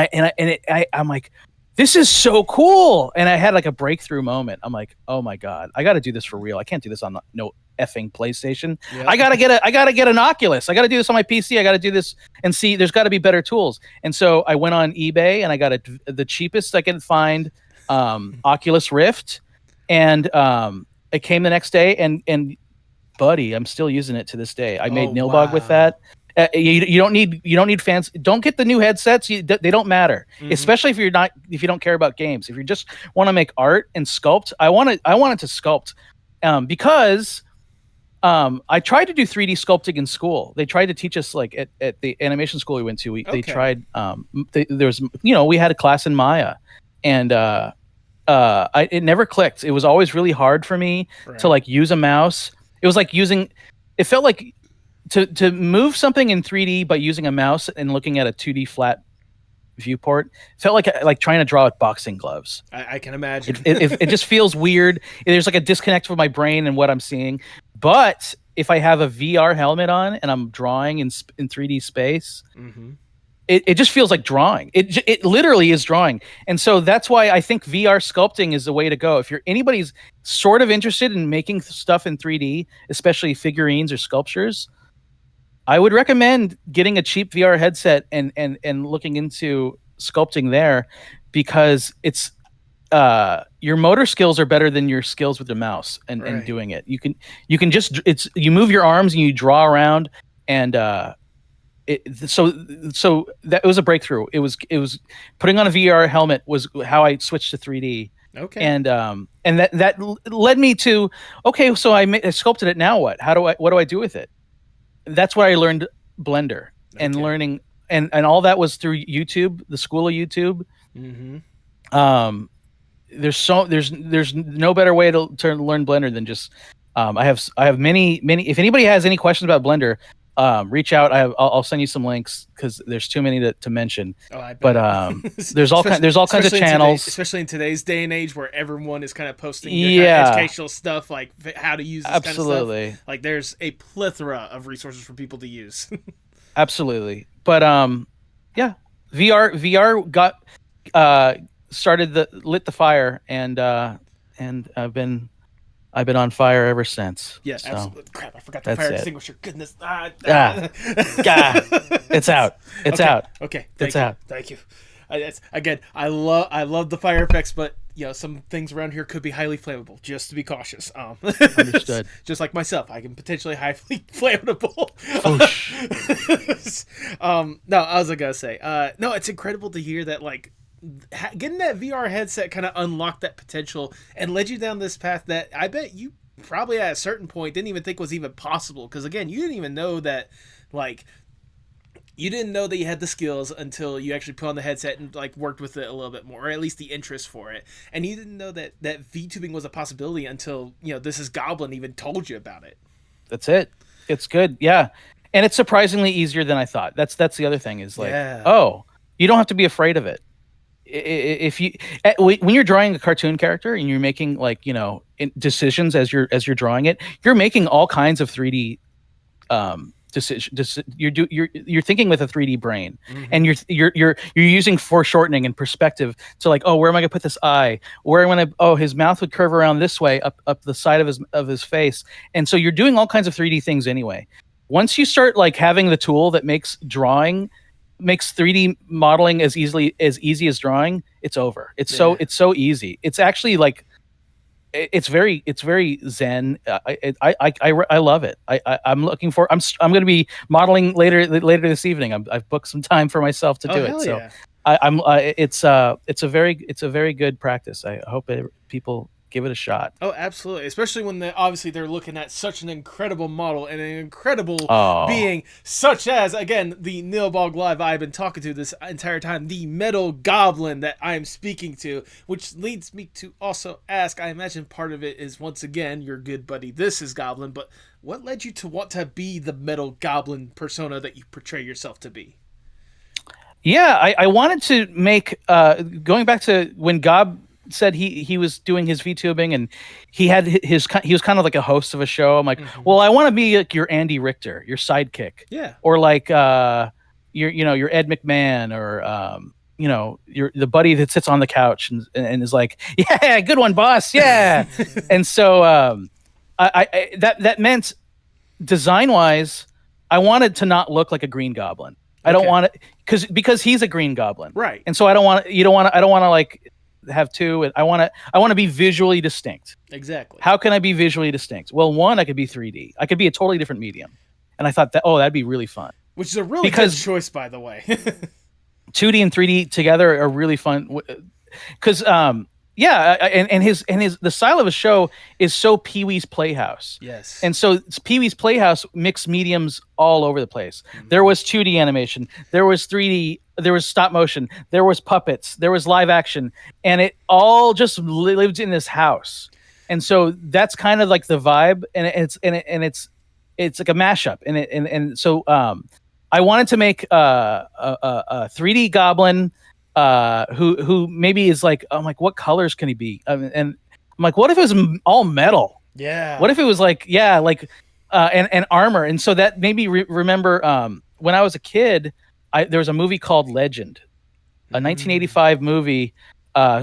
I'm like, this is so cool. And I had like a breakthrough moment. I'm like, oh my God, I got to do this for real. I can't do this on no effing PlayStation. Yep. I gotta get an Oculus. I gotta do this on my PC. I gotta do this and see. There's got to be better tools. And so I went on eBay and I got the cheapest I can find Oculus Rift, and it came the next day. And buddy, I'm still using it to this day. I made Nilbog with that. You don't need fans. Don't get the new headsets. They don't matter, especially if you don't care about games. If you just want to make art and sculpt, I wanted to sculpt because I tried to do 3D sculpting in school. They tried to teach us like at the animation school we went to. They tried. There was we had a class in Maya, and it never clicked. It was always really hard for me to like use a mouse. It was like it felt like to move something in 3D by using a mouse and looking at a 2D flat viewport felt like trying to draw with boxing gloves. I can imagine. It just feels weird. There's like a disconnect with my brain and what I'm seeing. But if I have a VR helmet on and I'm drawing in 3D space, it just feels like drawing. It literally is drawing. And so that's why I think VR sculpting is the way to go. If anybody's sort of interested in making stuff in 3D, especially figurines or sculptures, I would recommend getting a cheap VR headset and looking into sculpting there, because it's your motor skills are better than your skills with the mouse and doing it. You can just you move your arms and you draw around, and so that was a breakthrough. It was putting on a VR helmet was how I switched to 3D. Okay. And that led me to, okay, so I sculpted it. Now what? What do I do with it? That's where I learned Blender and learning, and all that was through YouTube, the school of YouTube. There's no better way to learn Blender than just I have many. If anybody has any questions about Blender, reach out. I'll send you some links because there's too many to mention. Oh, I bet. But there's all kinds of channels, especially in today's day and age where everyone is kind of posting kind of educational stuff, like how to use this kind of stuff. Like there's a plethora of resources for people to use. Absolutely. But VR got lit the fire, and I've been on fire ever since. Yeah, so, absolutely. Crap, I forgot the fire extinguisher. Goodness. It's out. It's out. Okay. Thank you. I love the fire effects, but some things around here could be highly flammable. Just to be cautious. Understood. Just like myself, I can potentially highly flammable. No, I was gonna say. No, it's incredible to hear that like getting that VR headset kind of unlocked that potential and led you down this path that I bet you probably at a certain point didn't even think was even possible. Because again, you didn't even know that, like, you didn't know that you had the skills until you actually put on the headset and like worked with it a little bit more, or at least the interest for it. And you didn't know that VTubing was a possibility until This Is Goblin even told you about it. That's it. It's good, yeah, and it's surprisingly easier than I thought. That's the other thing is like, you don't have to be afraid of it. If you when you're drawing a cartoon character and you're making like decisions as you're drawing it, you're making all kinds of 3D decisions. You're thinking with a 3D brain, and you're using foreshortening and perspective to like, where am I gonna put this eye? Where am I gonna his mouth would curve around this way up the side of his face, and so you're doing all kinds of 3D things anyway. Once you start like having the tool that makes 3D modeling as easy as drawing, it's over. It's so easy. It's actually like it's very zen. I love it. I'm looking for. I'm going to be modeling later this evening. I've booked some time for myself to do it. So yeah. It's a very good practice. I hope people give it a shot. Oh, absolutely. Especially when obviously they're looking at such an incredible model and an incredible being, such as, again, the NilbogLive I've been talking to this entire time, the metal goblin that I am speaking to, which leads me to also ask, I imagine part of it is, once again, your good buddy, This Is Goblin, but what led you to want to be the metal goblin persona that you portray yourself to be? Yeah, I wanted to make, going back to when Gob said he was doing his VTubing and he was kind of like a host of a show. I'm like, well, I want to be like your Andy Richter, your sidekick. Yeah. Or like your Ed McMahon or you're the buddy that sits on the couch and is like, yeah, good one, boss, yeah. And so that meant design wise, I wanted to not look like a Green Goblin. I don't want it because he's a Green Goblin, right? And so I don't want to like have two, and I want to be visually distinct. Exactly. How can I be visually distinct? Well, one, I could be 3D. I could be a totally different medium, and I thought that'd be really fun. Which is a really good choice, by the way. 2D and 3D together are really fun because and the style of his show is so Pee-wee's Playhouse. Yes. And so Pee-wee's Playhouse mixed mediums all over the place. Mm-hmm. There was 2D animation, there was 3D, there was stop motion, there was puppets, there was live action, and it all just lived in this house. And so that's kind of like the vibe, and it's like a mashup, and so I wanted to make a 3D goblin who maybe is like, I'm like, what colors can he be? And I'm like, what if it was all metal? Yeah. What if it was like, and armor? And so that made me remember when I was a kid, there was a movie called Legend, a 1985 movie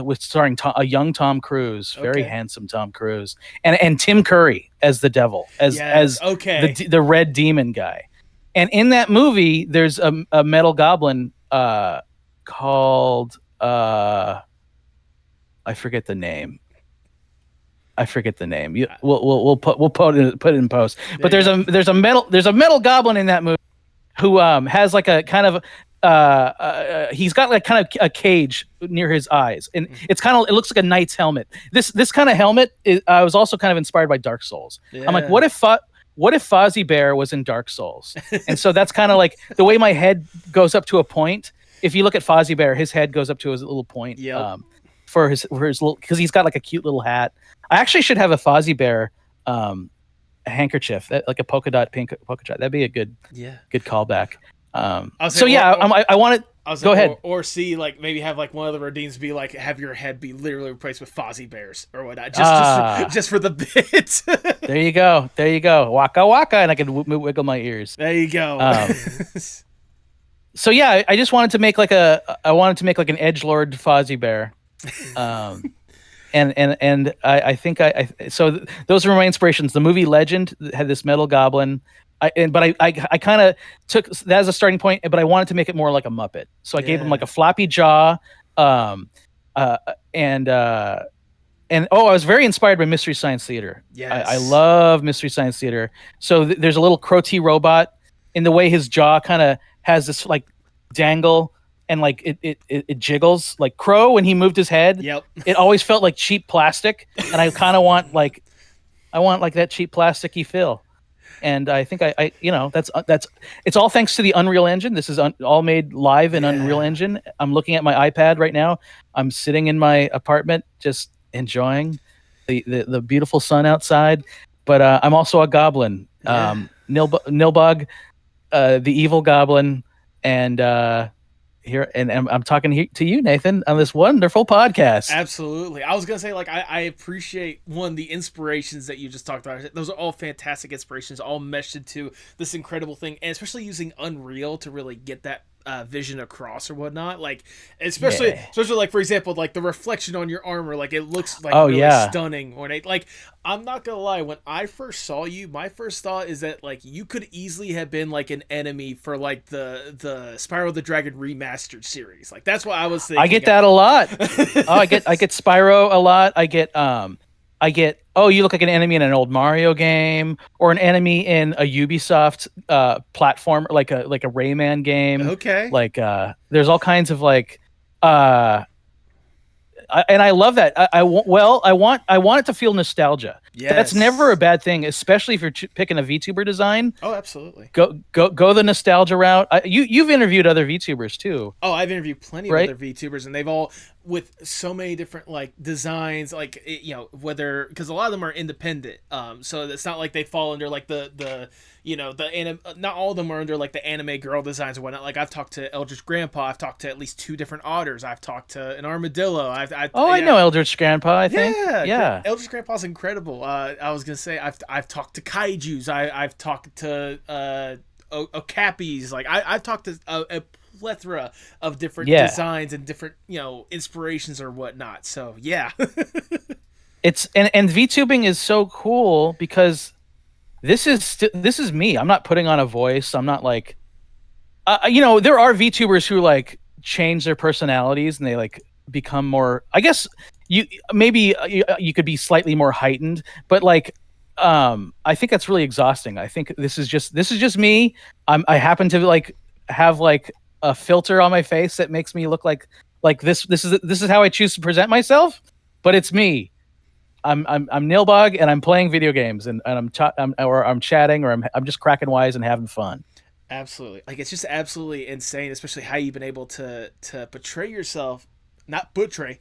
with starring a young Tom Cruise, very handsome Tom Cruise, and Tim Curry as the devil, as the red demon guy. And in that movie, there's a metal goblin called I forget the name. We'll put it in post. But there's a metal goblin in that movie who has like a kind of he's got like kind of a cage near his eyes, and it looks like a knight's helmet. This kind of helmet I was also kind of inspired by Dark Souls. Yeah. I'm like, what if Fozzie Bear was in Dark Souls? And so that's kind of like the way my head goes up to a point. If you look at Fozzie Bear, his head goes up to his little point. Yep. For his little, because he's got like a cute little hat. I actually should have a Fozzie Bear handkerchief, like a polka dot pink polka dot. That'd be a good callback. I wanted. Go ahead. Or see, like, maybe have like one of the redeems be like, have your head be literally replaced with Fozzie Bears or whatnot, just for the bit. There you go. Waka waka, and I can wiggle my ears. There you go. So yeah, I just wanted to make like an edgelord Fozzie Bear, and I think so those were my inspirations. The movie Legend had this metal goblin. I kind of took that as a starting point, but I wanted to make it more like a Muppet. So I gave him like a floppy jaw, and I was very inspired by Mystery Science Theater. Yes. I love Mystery Science Theater. So there's a little Crow-T robot in the way his jaw kind of has this like dangle, and like it jiggles like Crow when he moved his head. Yep. It always felt like cheap plastic, and I kind of want that cheap plasticky feel. And I think that's it's all thanks to the Unreal Engine. This is all made live in Unreal Engine. I'm looking at my iPad right now. I'm sitting in my apartment just enjoying the beautiful sun outside. But I'm also a goblin, Nilbog, the evil goblin, and here and I'm talking to you, Nathan, on this wonderful podcast. Absolutely. I was gonna say, like, I appreciate the inspirations that you just talked about. Those are all fantastic inspirations, all meshed into this incredible thing, and especially using Unreal to really get that vision across or whatnot. Like, especially like, for example, like the reflection on your armor, like it looks like stunning. Like, I'm not gonna lie, when I first saw you, my first thought is that like you could easily have been like an enemy for like the Spyro the Dragon remastered series. Like, that's what I was thinking. I get that a lot. I get Spyro a lot. I get you look like an enemy in an old Mario game, or an enemy in a Ubisoft platform, like a Rayman game. Okay. Like there's all kinds of like and I love that. I want it to feel nostalgia. Yes. That's never a bad thing, especially if you're picking a VTuber design. Oh, absolutely. Go the nostalgia route. You've interviewed other VTubers too. Oh, I've interviewed plenty of other VTubers, and they've all with so many different like designs, like whether, because a lot of them are independent. So it's not like they fall under like the not all of them are under like the anime girl designs or whatnot. Like, I've talked to Eldritch Grandpa, I've talked to at least 2 different otters, I've talked to an armadillo. I know Eldritch Grandpa. I think. Yeah. Eldritch Grandpa's incredible. I was gonna say I've talked to kaijus. I've talked to okapis. Like, I've talked to a plethora of different Yeah. designs and different, inspirations or whatnot. So yeah. It's and VTubing is so cool because this is me. I'm not putting on a voice. I'm not like, there are VTubers who like change their personalities and they like become more. I guess you could be slightly more heightened, but like, I think that's really exhausting. I think this is just me. I happen to like have like a filter on my face that makes me look like this. This is how I choose to present myself, but it's me. I'm Nilbog and I'm playing video games and I'm chatting or I'm just cracking wise and having fun. Absolutely. Like, it's just absolutely insane, especially how you've been able to portray yourself, not portray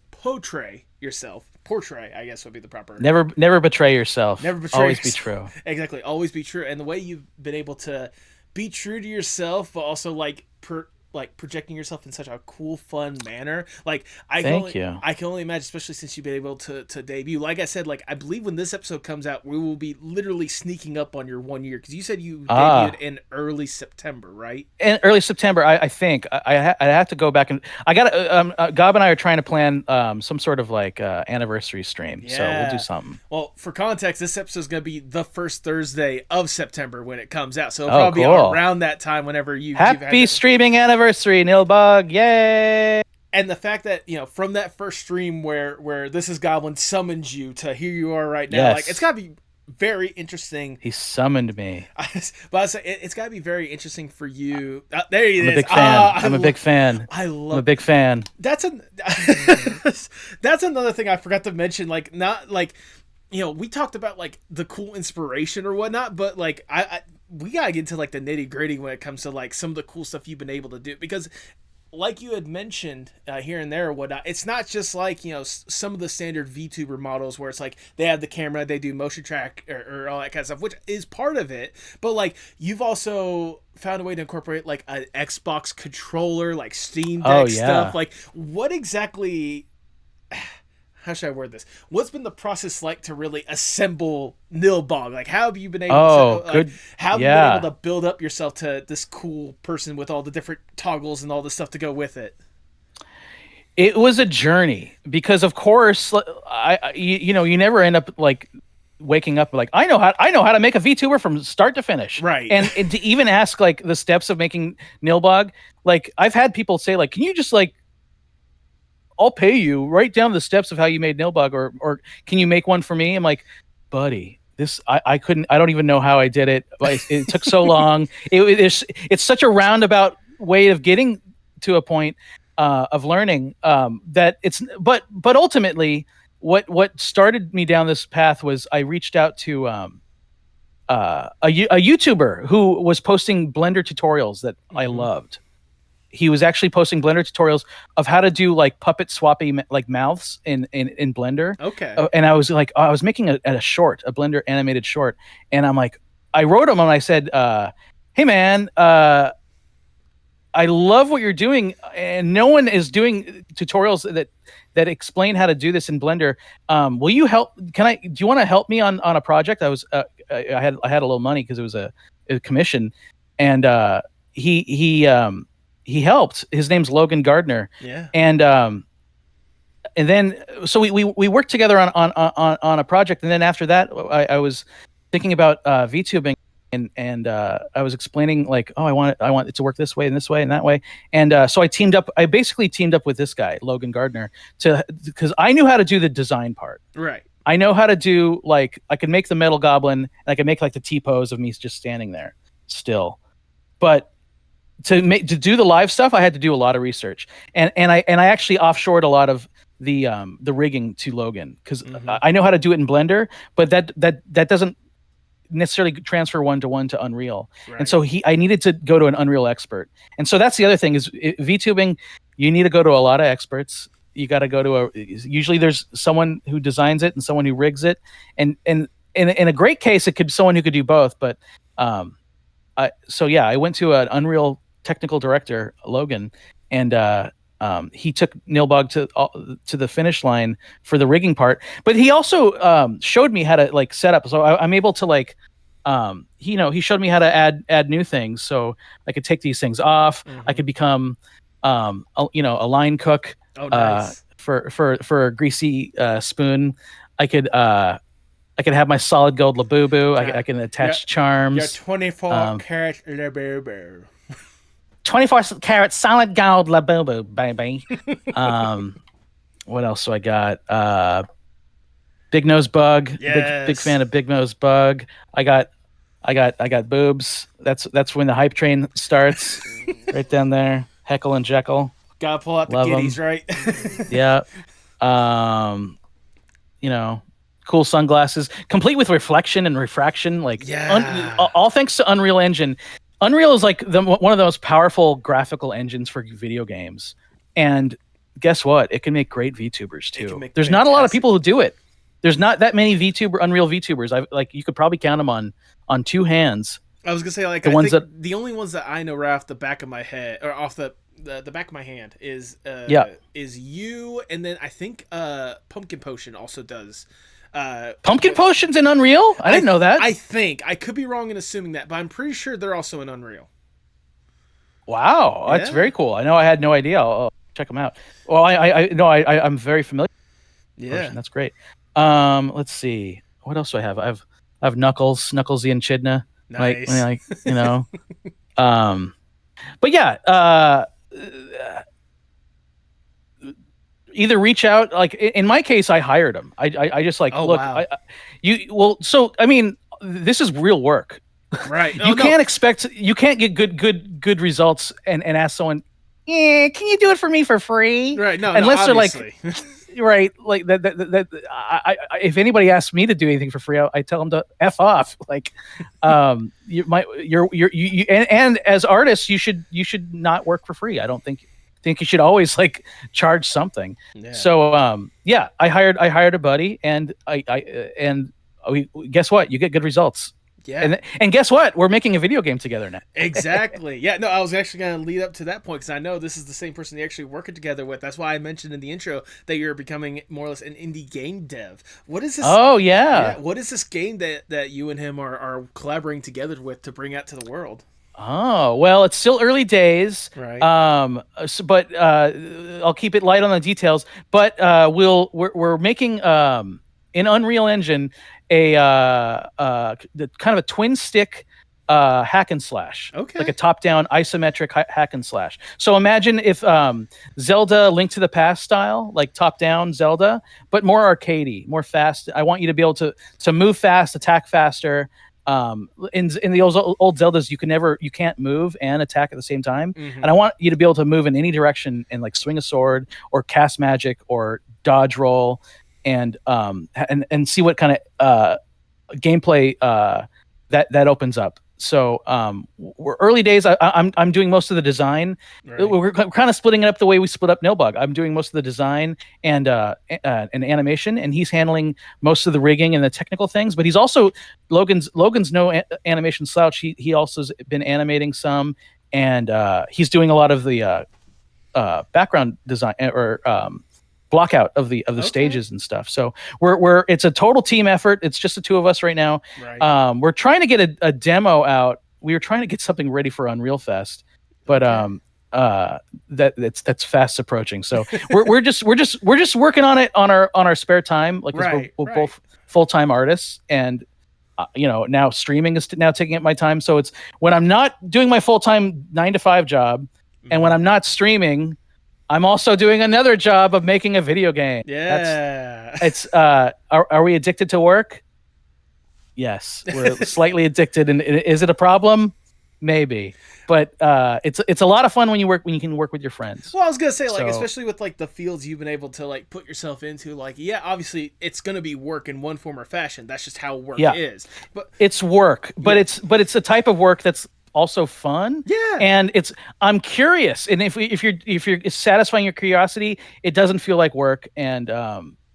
yourself. Portray, I guess, would be the proper. Never betray yourself. Never betray Always yourself. be true. Exactly. Always be true. And the way you've been able to be true to yourself, but also like projecting yourself in such a cool, fun manner. Like, I can only imagine, especially since you've been able to debut. Like I said, like, I believe when this episode comes out, we will be literally sneaking up on your 1 year, because you said you debuted in early September, right? In early September, I think. I have to go back and I got Gob and I are trying to plan some sort of like anniversary stream. Yeah. So we'll do something. Well, for context, this episode is going to be the first Thursday of September when it comes out. So it'll probably be around that time whenever Happy streaming anniversary, Nilbog. Yay! And the fact that, from that first stream where This Is Goblin summoned you to here you are right now, yes. Like, it's got to be very interesting. He summoned me. But it's got to be very interesting for you. There he is. I'm a big fan. I'm a big fan. I'm a big fan. That's another thing I forgot to mention. Like, not like, we talked about like the cool inspiration or whatnot, but like we gotta get into like the nitty gritty when it comes to like some of the cool stuff you've been able to do, because like you had mentioned here and there or whatnot, it's not just like, some of the standard VTuber models where it's like they have the camera, they do motion track or all that kind of stuff, which is part of it. But like, you've also found a way to incorporate like an Xbox controller, like Steam Deck stuff. Like, what exactly... How should I word this? What's been the process like to really assemble Nilbog? Like, how have you been able to how have you been able to build up yourself to this cool person with all the different toggles and all the stuff to go with it? It was a journey, because of course, you never end up like waking up like, I know how to make a VTuber from start to finish. Right. And to even ask like the steps of making Nilbog, like I've had people say like, can you just like, I'll pay you, write down the steps of how you made Nilbog, or can you make one for me? I'm like, buddy, this I couldn't. I don't even know how I did it. It took so long. It's such a roundabout way of getting to a point of learning that it's. But ultimately, what started me down this path was I reached out to a YouTuber who was posting Blender tutorials that I loved. He was actually posting Blender tutorials of how to do like puppet swappy like mouths in Blender. Okay. And I was like, I was making a Blender animated short, and I'm like, I wrote him and I said, hey man, I love what you're doing, and no one is doing tutorials that explain how to do this in Blender. Will you help? Do you want to help me on a project? I was I had a little money because it was a commission, and he helped. His name's Logan Gardner. Yeah. And then so we worked together on a project, and then after that I was thinking about VTubing, and I was explaining like, oh, I want it to work this way and that way. And so I basically teamed up with this guy, Logan Gardner, because I knew how to do the design part. Right. I know how to do, like, I could make the metal goblin, and I could make like the T-pose of me just standing there still. But to do the live stuff, I had to do a lot of research, and I actually offshored a lot of the rigging to Logan, because I know how to do it in Blender, but that doesn't necessarily transfer one-to-one to Unreal. Right. And so I needed to go to an Unreal expert, and so that's the other thing is VTubing. You need to go to a lot of experts. You got to go to usually there's someone who designs it and someone who rigs it, and in a great case it could be someone who could do both. But I went to an Unreal technical director, Logan, and he took Nilbog to the finish line for the rigging part. But he also showed me how to like set up. So I'm able to like he showed me how to add new things, so I could take these things off. I could become a line cook. Oh, nice. For a greasy spoon. I could have my solid gold Labubu. I can attach charms. Your 24 karat Labubu. 24 karat solid gold Labubu, baby. What else do I got? Big Nose Bug. Yes. Big fan of Big Nose Bug. I got boobs. That's when the hype train starts. Right down there. Heckle and Jekyll. Gotta pull out the giddies, right? Yeah. Cool sunglasses, complete with reflection and refraction. Like, all thanks to Unreal Engine. Unreal is like one of the most powerful graphical engines for video games. And guess what? It can make great VTubers too. There's not a lot of people who do it. There's not that many Unreal VTubers. You could probably count them on two hands. I was gonna say, like, the only ones that I know right off the back of my head, or off the back of my hand, is you, and then I think Pumpkin Potion also does. Pumpkin Potion's in Unreal? I didn't know that. I think I could be wrong in assuming that, but I'm pretty sure they're also in Unreal. Wow, that's very cool. I know I had no idea. I'll check them out. Well, I'm very familiar. Yeah, that's great. Let's see, what else do I have? I have Knuckles the Echidna. Nice. But yeah, either reach out. Like in my case, I hired him. I just like, look, wow. So I mean, this is real work, right? You can't get good results and ask someone, can you do it for me for free? Right? No, unless they're obviously. like. Right, like that. If anybody asks me to do anything for free, I tell them to F off. Like, and as artists, you should not work for free. I don't think you should always like charge something. Yeah. So, I hired a buddy, and guess what? You get good results. Yeah. And guess what? We're making a video game together now. Exactly. Yeah. No, I was actually going to lead up to that point, because I know this is the same person you're actually working together with. That's why I mentioned in the intro that you're becoming more or less an indie game dev. What is this? Oh, yeah. What is this game that you and him are collaborating together with to bring out to the world? Oh, well, it's still early days. Right. But I'll keep it light on the details. But we're making in Unreal Engine the kind of a twin stick hack and slash. Okay. Like a top-down isometric hack and slash. So imagine if Zelda Link to the Past style, like top-down Zelda, but more arcadey, more fast. I want you to be able to move fast, attack faster. In the old Zeldas, you can't move and attack at the same time. And I want you to be able to move in any direction and like swing a sword or cast magic or dodge roll and see what kind of gameplay that opens up. So we're early days. I'm doing most of the design. Right. We're kind of splitting it up the way we split up Nilbog. I'm doing most of the design and animation, and he's handling most of the rigging and the technical things. But he's also Logan's no animation slouch. He also has been animating some, and he's doing a lot of the background design or block out of the stages and stuff. So it's a total team effort. It's just the two of us right now. Right. We're trying to get a demo out. We were trying to get something ready for Unreal Fest, but that's fast approaching. So we're just working on it on our spare time. Like, we're both full-time artists, and now streaming is now taking up my time. So it's when I'm not doing my full-time 9-to-5 job, and when I'm not streaming, I'm also doing another job of making a video game. Yeah. Are we addicted to work? Yes, we're slightly addicted. And is it a problem? Maybe. But it's a lot of fun when you can work with your friends. Well, I was gonna say, like, especially with like the fields you've been able to like put yourself into, like, obviously it's gonna be work in one form or fashion. That's just how work is. But it's work, but it's a type of work that's also fun. Yeah. And I'm curious, and if you're satisfying your curiosity, it doesn't feel like work, and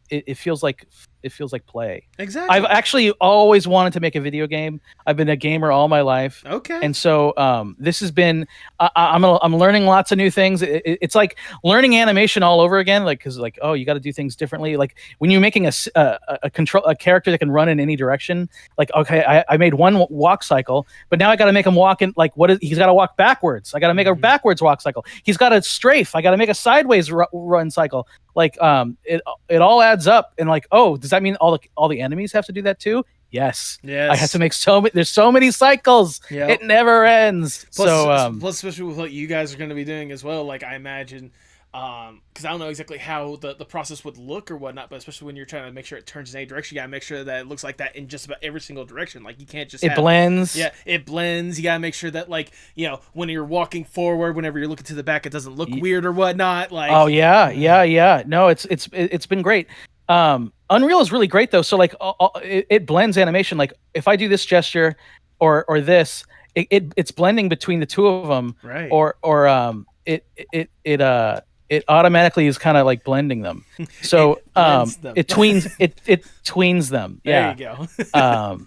it feels like it feels like play. Exactly. I've actually always wanted to make a video game. I've been a gamer all my life. Okay. And so this has been I'm learning lots of new things. It's like learning animation all over again, like because like you got to do things differently. Like when you're making a character that can run in any direction. Like okay, I made one walk cycle, but now I got to make him walk in like he's got to walk backwards. I got to make a backwards walk cycle. He's got to strafe. I got to make a sideways run cycle. Like it all adds up, and like does that mean all the enemies have to do that too? Yes. I have to make there's so many cycles. Yep. It never ends. Plus, especially with what you guys are going to be doing as well. Like I imagine, because I don't know exactly how the process would look or whatnot, but especially when you're trying to make sure it turns in a direction, you gotta make sure that it looks like that in just about every single direction. Like you can't just blends. Yeah, it blends. You gotta make sure that like when you're walking forward, whenever you're looking to the back, it doesn't look weird or whatnot. Like yeah. No, it's been great. Unreal is really great though. So like it blends animation. Like if I do this gesture or this, it's blending between the two of them. Right. Or it automatically is kind of like blending them. So it tweens them. Yeah. There you go.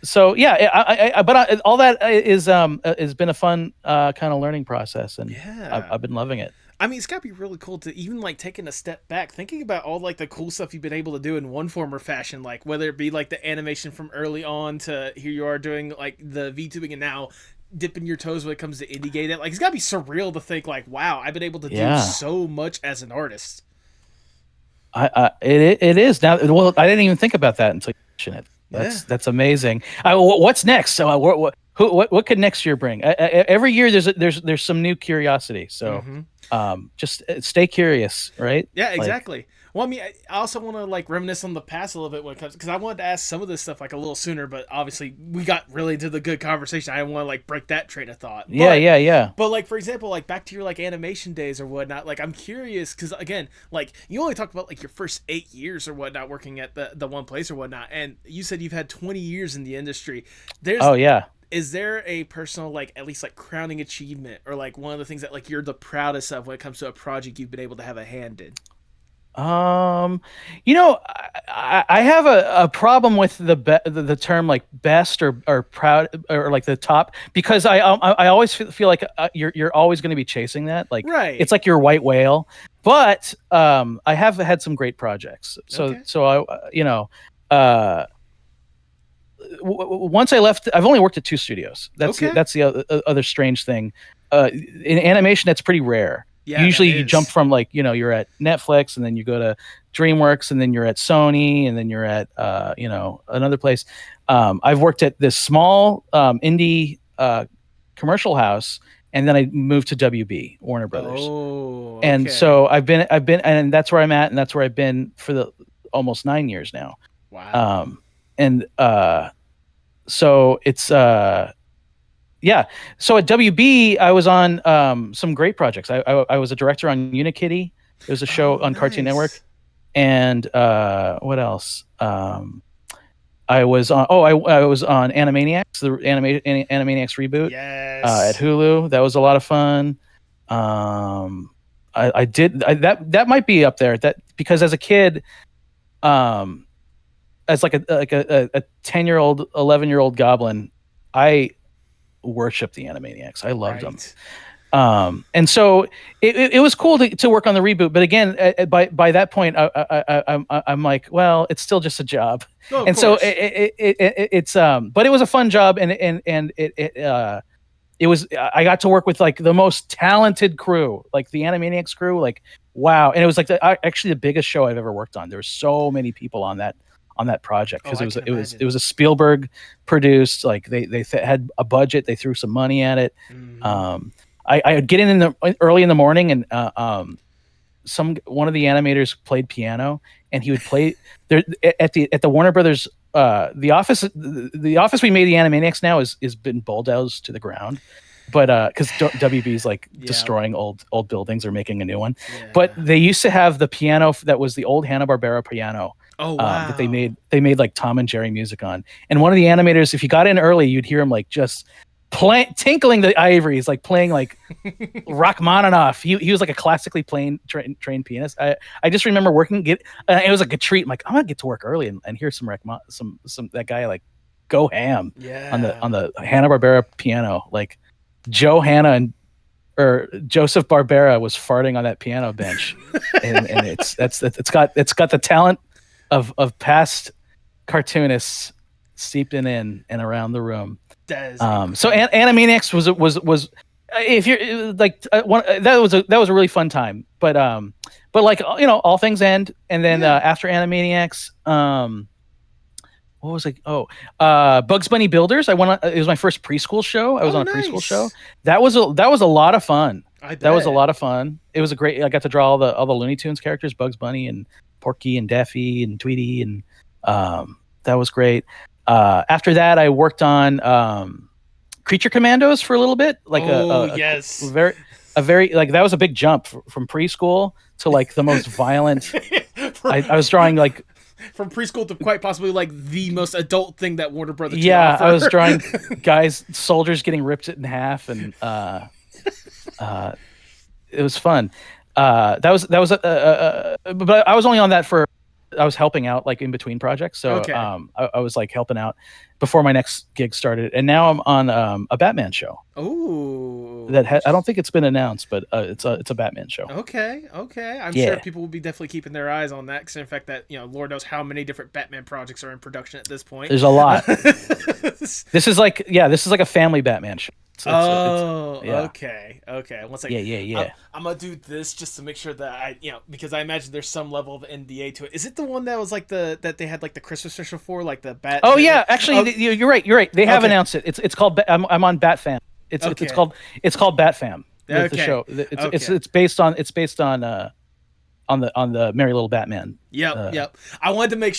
So yeah, but all that is has been a fun kind of learning process, and I've been loving it. I mean, it's gotta be really cool to even like taking a step back, thinking about all like the cool stuff you've been able to do in one form or fashion, like whether it be like the animation from early on to here you are doing like the VTubing and now dipping your toes when it comes to indie game. Like it's gotta be surreal to think like, wow, I've been able to do so much as an artist. It is now. Well, I didn't even think about that until you mentioned it. That's amazing. What's next? So what could next year bring? Every year there's some new curiosity. So just stay curious, right? Yeah, exactly. Well, I mean, I also want to like reminisce on the past a little bit when it comes, because I wanted to ask some of this stuff like a little sooner, but obviously we got really into the good conversation. I didn't want to like break that train of thought. Yeah. But like, for example, like back to your like animation days or whatnot, like I'm curious because again, like you only talked about like your first 8 years or whatnot working at the one place or whatnot, and you said you've had 20 years in the industry. Is there a personal, like, at least, like, crowning achievement or, like, one of the things that, like, you're the proudest of when it comes to a project you've been able to have a hand in? I have a problem with the term, like, best or proud or, like, the top, because I always feel like you're always going to be chasing that. Like, right. It's like your white whale. But I have had some great projects. Once I left, I've only worked at 2 studios. That's the other strange thing. In animation, that's pretty rare. Yeah, usually you jump from like, you're at Netflix and then you go to DreamWorks and then you're at Sony and then you're at, another place. I've worked at this small indie commercial house, and then I moved to WB, Warner Brothers. Oh, and so I've been, and that's where I'm at, and that's where I've been for the almost 9 years now. Wow. So it's so at WB I was on some great projects. I was a director on Unikitty. It was a show on Cartoon Network. And what else? I was on I was on Animaniacs, the Animaniacs reboot. Yes. At Hulu. That was a lot of fun. That might be up there, that because as a kid, as like a 10-year-old, 11-year-old goblin, I worshiped the Animaniacs. I loved them. And so it was cool to work on the reboot. But again, by that point, I'm like, well, it's still just a job. Oh, and so it's but it was a fun job, and it was, I got to work with like the most talented crew, like the Animaniacs crew, like wow. And it was like actually the biggest show I've ever worked on. There were so many people on that project, because it was a Spielberg produced, like they had a budget, they threw some money at it. I would get in early in the morning, and one of the animators played piano, and he would play there at the Warner Brothers the office we made the Animaniacs now is been bulldozed to the ground, but because WB's like destroying old buildings or making a new one. But they used to have the piano that was the old Hanna-Barbera piano. Oh wow! That they made like Tom and Jerry music on. And one of the animators, if you got in early, you'd hear him like just tinkling the ivories, like playing like Rachmaninoff. He was like a classically trained pianist. I just remember it was like a treat. I'm like, I'm gonna get to work early and hear some that guy like go ham on the Hanna-Barbera piano. Like Joseph Barbera was farting on that piano bench, and it's got the talent of past cartoonists seeped in and around the room. So Animaniacs was if you're like that was a really fun time, but like all things end, and then after Animaniacs, what was it? Bugs Bunny Builders. It was my first preschool show. I was on a preschool show. That was a lot of fun. That was a lot of fun. It was I got to draw all the Looney Tunes characters, Bugs Bunny and Porky and Daffy and Tweety, and that was great. After that, I worked on Creature Commandos for a little bit. Like a very like that was a big jump from preschool to like the most violent. I was drawing like. From preschool to quite possibly like the most adult thing that Warner Brothers. Yeah, I was drawing soldiers getting ripped in half, and it was fun. But I was only on that I was helping out like in between projects, so I was like helping out before my next gig started, and now I'm on a Batman show. Ooh, I don't think it's been announced, but it's a Batman show. Okay. I'm sure people will be definitely keeping their eyes on that, because in fact that Lord knows how many different Batman projects are in production at this point. There's a lot. This is like a family Batman show. Okay. One second. Yeah. I'm gonna do this just to make sure that because I imagine there's some level of NDA to it. Is it the one that was like that they had like the Christmas special for, like the Bat? Oh yeah, actually, you're right. They have announced it. It's called. I'm on Batfam. It's called Batfam. The show. It's based on the Merry Little Batman. Yep. I wanted to make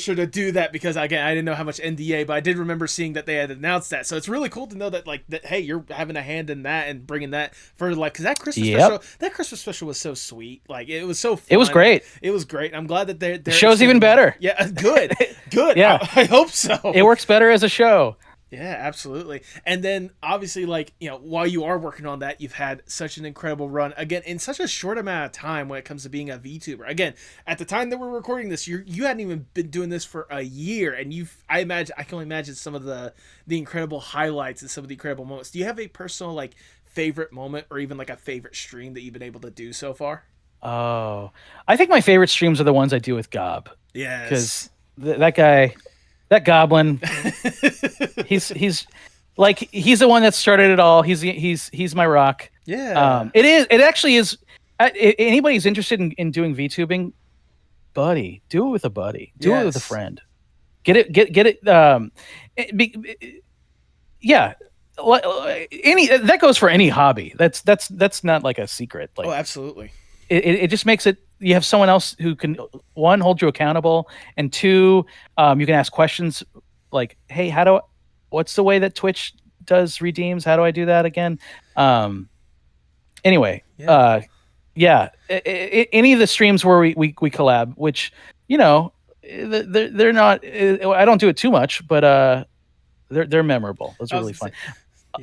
sure to do that, because again, I didn't know how much NDA, but I did remember seeing that they had announced that. So it's really cool to know that hey, you're having a hand in that and bringing that for like, because that Christmas special was so sweet. Like it was so fun. It was great. I'm glad that the show's even better. Yeah, good. Yeah, I hope so. It works better as a show. Yeah, absolutely. And then obviously, like, while you are working on that, you've had such an incredible run, again, in such a short amount of time when it comes to being a VTuber. Again, at the time that we're recording this, you hadn't even been doing this for a year, and I can only imagine some of the incredible highlights and some of the incredible moments. Do you have a personal like favorite moment, or even like a favorite stream that you've been able to do so far? Oh, I think my favorite streams are the ones I do with Gob. Yes. Because that guy, that goblin, he's the one that started it all. He's my rock. Yeah. It actually is. Anybody's interested in doing VTubing, buddy, do it with a buddy. Do it with a friend. Get it. Yeah. That goes for any hobby. That's not like a secret. Like, absolutely. It just makes it. You have someone else who can, one, hold you accountable, and two, you can ask questions like, hey, what's the way that Twitch does redeems? How do I do that again? Anyway, any of the streams where we collab, which, they're not, I don't do it too much, but they're memorable. Those are really fun.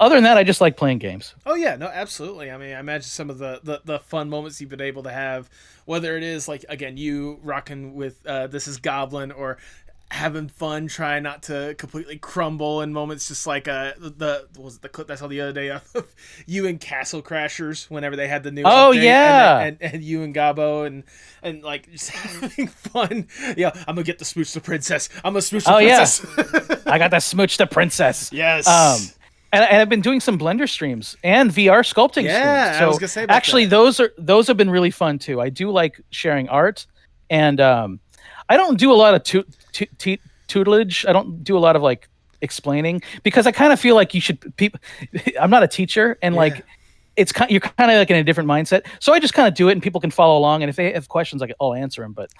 Other than that, I just like playing games. Oh yeah, no, absolutely. I mean, I imagine some of the fun moments you've been able to have, whether it is like, again, you rocking with This Is Goblin, or having fun trying not to completely crumble in moments, just like the clip I saw the other day of you and Castle Crashers whenever they had the new update, and you and Gabo and like just having fun. Yeah, I'm gonna get the smooch the princess. I'm gonna smooch the princess. Yeah. I got the smooch the princess. Yes. And I've been doing some Blender streams and VR sculpting streams. So I was gonna say about actually, that. those have been really fun too. I do like sharing art, and I don't do a lot of tutelage. I don't do a lot of like explaining, because I kind of feel like you should. I'm not a teacher, and like you're kind of like in a different mindset. So I just kind of do it, and people can follow along. And if they have questions, I'll answer them. But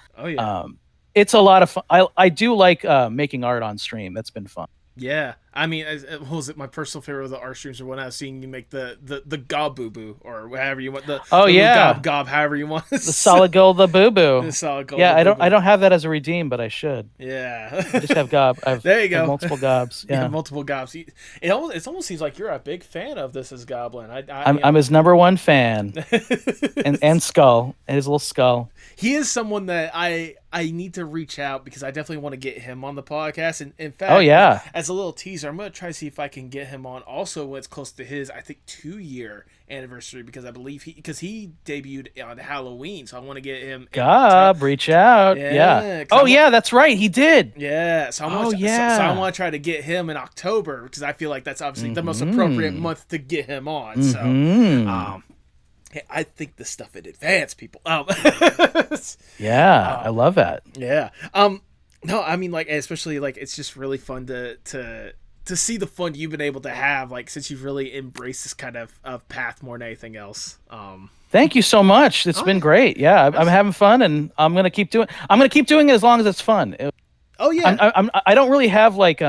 it's a lot of fun. I do like making art on stream. That's been fun. Yeah. I mean, what was it? My personal favorite of the art streams or when I was seeing you make the gob boo boo or however you want the little gob however you want the solid gold the boo boo. The solid gold. Yeah, I don't have that as a redeem, but I should. Yeah, I just have gob. There you go. Multiple gobs. Yeah, multiple gobs. It almost seems like you're a big fan of this as Goblin. I'm his number one fan. and Skull and his little skull. He is someone that I need to reach out because I definitely want to get him on the podcast. And in fact, as a little teaser, I'm going to try to see if I can get him on also when it's close to his, I think, 2-year anniversary because I believe he debuted on Halloween. So I want to get him. Gob, reach out. Yeah. Oh, yeah, that's right. He did. Yeah. So I want to try to get him in October because I feel like that's obviously the most appropriate month to get him on. So, I think this stuff in advance, people. Yeah, I love that. Yeah. No, I mean, like, especially like it's just really fun to see the fun you've been able to have, like, since you've really embraced this kind of path more than anything else. Thank you so much. It's been great. Yeah, I'm having fun, and I'm gonna keep doing. I'm gonna keep doing it as long as it's fun. I don't really have like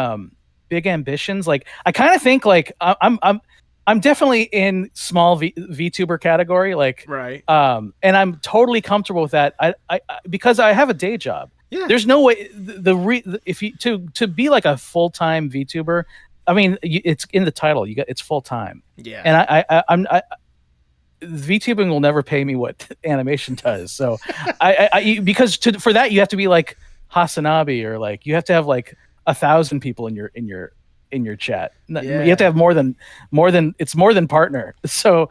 big ambitions. Like, I kind of think like I'm definitely in small VTuber category, like right. And I'm totally comfortable with that. I because I have a day job. Yeah. There's no way if you to be like a full-time VTuber. I mean, it's in the title. It's full-time. Yeah. And I'm VTubing will never pay me what animation does. So because for that you have to be like Hasanabi or like you have to have like 1,000 people in your chat. Yeah. You have to have more than partner. So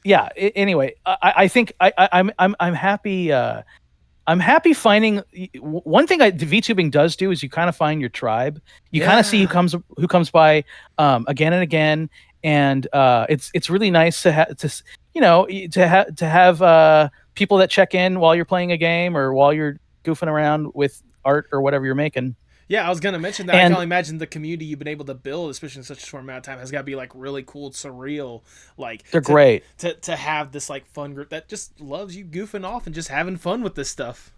anyway, I think I'm happy. I'm happy finding one thing VTubing does do is you kind of find your tribe. You kind of see who comes by again and again, and it's really nice to have people that check in while you're playing a game or while you're goofing around with art or whatever you're making. Yeah, I was going to mention that. I can only imagine the community you've been able to build, especially in such a short amount of time, has got to be like really cool and surreal. Like they're great to have this like fun group that just loves you goofing off and just having fun with this stuff.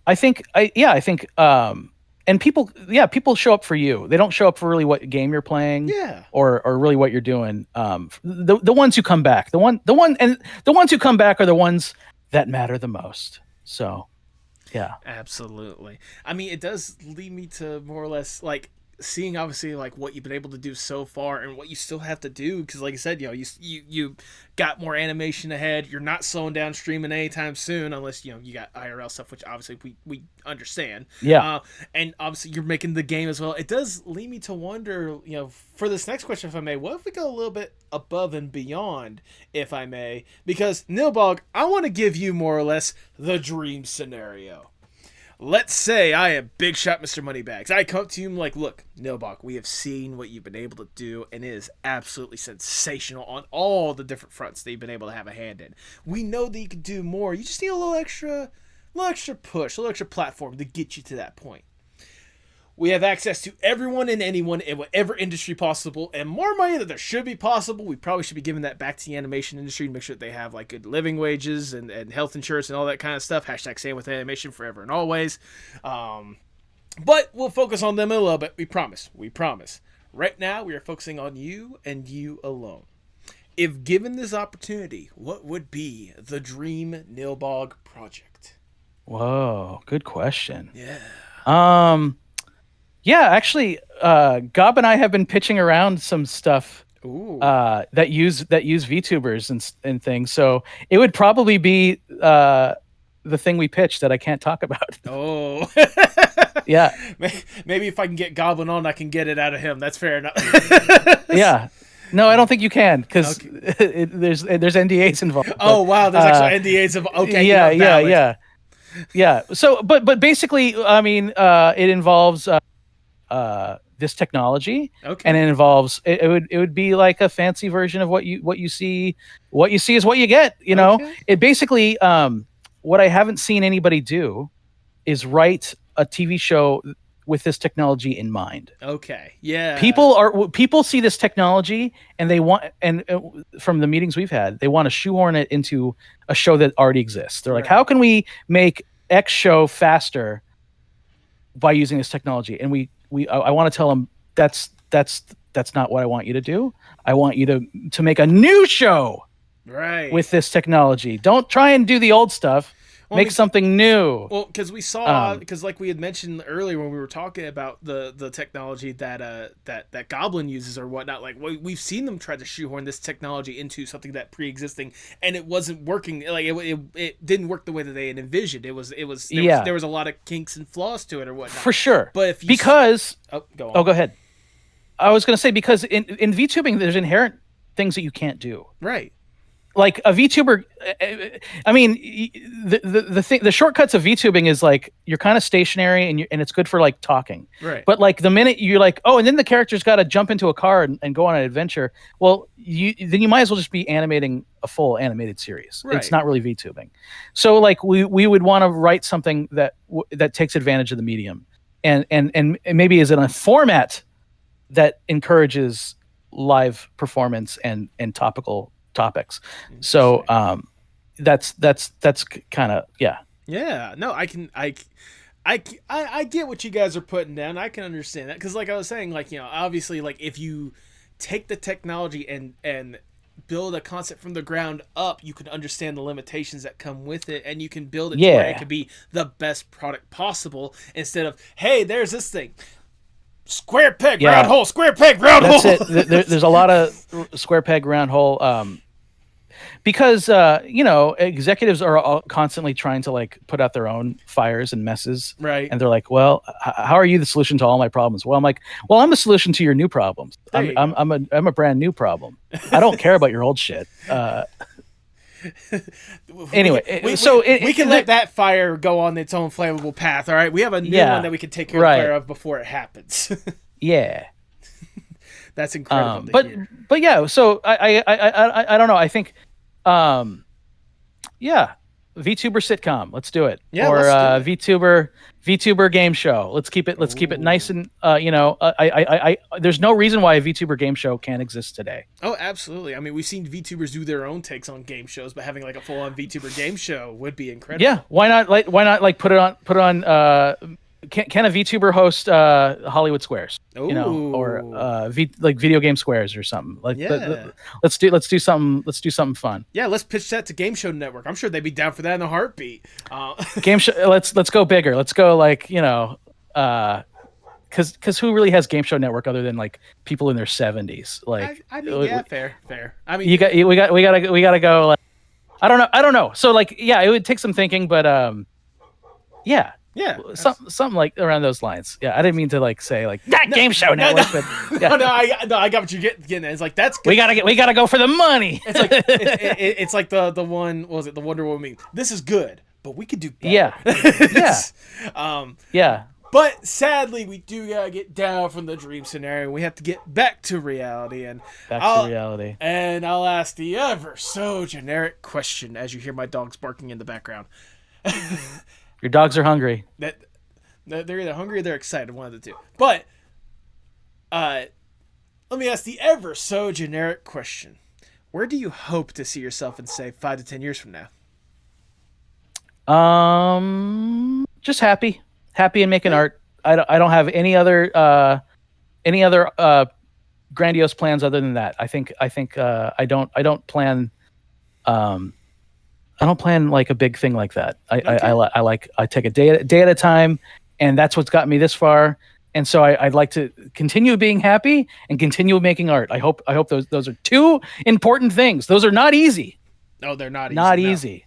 I think, and people show up for you. They don't show up for really what game you're playing, or really what you're doing. The ones who come back, the ones who come back are the ones that matter the most. So. Yeah, absolutely. I mean, it does lead me to more or less like seeing obviously like what you've been able to do so far and what you still have to do because like I said, you got more animation ahead. You're not slowing down streaming anytime soon unless you got IRL stuff, which obviously we understand. And obviously you're making the game as well. It does lead me to wonder, for this next question, if I may, what if we go a little bit above and beyond, if I may, because Nilbog, I want to give you more or less the dream scenario. Let's say I am Big Shot Mr. Moneybags. I come to you and I'm like, look, Nilbog, we have seen what you've been able to do, and it is absolutely sensational on all the different fronts that you've been able to have a hand in. We know that you can do more. You just need a little extra push, a little extra platform to get you to that point. We have access to everyone and anyone in whatever industry possible, and more money that there should be possible. We probably should be giving that back to the animation industry to make sure that they have like good living wages and health insurance and all that kind of stuff. # same with animation forever and always. But we'll focus on them a little bit. We promise. Right now, we are focusing on you and you alone. If given this opportunity, what would be the dream Nilbog project? Whoa, good question. Yeah. Yeah, actually, Gob and I have been pitching around some stuff that use VTubers and things. So it would probably be the thing we pitched that I can't talk about. Oh, yeah. Maybe if I can get Goblin on, I can get it out of him. That's fair enough. Yeah. No, I don't think you can because there's NDAs involved. Oh wow, there's actually NDAs of okay. Yeah. So, but basically, I mean, it involves. This technology, and it involves it would be like a fancy version of what you see. What you see is what you get. It basically what I haven't seen anybody do is write a TV show with this technology in mind. Okay, yeah. People see this technology and they want, and from the meetings we've had, they want to shoehorn it into a show that already exists. They're like, how can we make X show faster by using this technology? And we I want to tell them that's not what I want you to do. I want you to make a new show with this technology. Don't try and do the old stuff. Make something new. Well, because we saw, like we had mentioned earlier when we were talking about the technology that Goblin uses or whatnot, like we've seen them try to shoehorn this technology into something that pre-existing, and it wasn't working. Like it didn't work the way that they had envisioned. There was a lot of kinks and flaws to it or whatnot. For sure. But if you go ahead. I was going to say, because in VTubing there's inherent things that you can't do. Right. Like a VTuber, I mean, the shortcuts of VTubing is like you're kind of stationary and it's good for like talking. Right. But like the minute you're like, oh, and then the character's got to jump into a car and go on an adventure. Well, then you might as well just be animating a full animated series. Right. It's not really VTubing. So like we would want to write something that takes advantage of the medium and maybe is in a format that encourages live performance and topical topics. So that's kind of no, I get what you guys are putting down. I can understand that, because like I was saying, like, obviously, like if you take the technology and build a concept from the ground up, you can understand the limitations that come with it, and you can build it to where it can be the best product possible, instead of, hey, there's this thing, square peg, round hole, square peg, round hole. That's it. There's a lot of square peg, round hole. Because executives are all constantly trying to like put out their own fires and messes, right? And they're like, "Well, how are you the solution to all my problems?" Well, I'm like, "Well, I'm the solution to your new problems. I'm a brand new problem. I don't care about your old shit." Anyway, we can let that fire go on its own flammable path. All right, we have a new one that we can take care of before it happens. Yeah, that's incredible. But yeah, so I don't know. I think, VTuber sitcom. Let's do it. Yeah, or VTuber game show. Let's keep it nice and there's no reason why a VTuber game show can't exist today. Oh, absolutely. I mean, we've seen VTubers do their own takes on game shows, but having like a full-on VTuber game show would be incredible. Yeah, why not put it on can a VTuber host Hollywood Squares? Ooh. Or video game squares or something. Like, let's do something fun. Yeah, let's pitch that to Game Show Network. I'm sure they'd be down for that in a heartbeat. Game show. Let's go bigger. Let's go because who really has Game Show Network other than like people in their 70s? Like, fair. I mean, we gotta go. Like, I don't know. So like, yeah, it would take some thinking, but yeah. Yeah, something like around those lines. Yeah, I didn't mean to like say like Game Show Network, but yeah. I got what you're getting at. It's like, that's good. We gotta go for the money. It's like it's like the one, what was it, the Wonder Woman? This is good, but we could do better. Yeah. But sadly, we do gotta get down from the dream scenario. We have to get back to reality, and And I'll ask the ever so generic question as you hear my dogs barking in the background. Your dogs are hungry. They're either hungry or they're excited, one of the two. But let me ask the ever so generic question. Where do you hope to see yourself in, say, 5 to 10 years from now? Just happy and making art. I don't have any other grandiose plans other than that. I think I don't plan. I don't plan like a big thing like that. I take a day at a time, and that's what's got me this far. And so I'd like to continue being happy and continue making art. I hope those are two important things. Those are not easy. No, they're not easy. Not easy.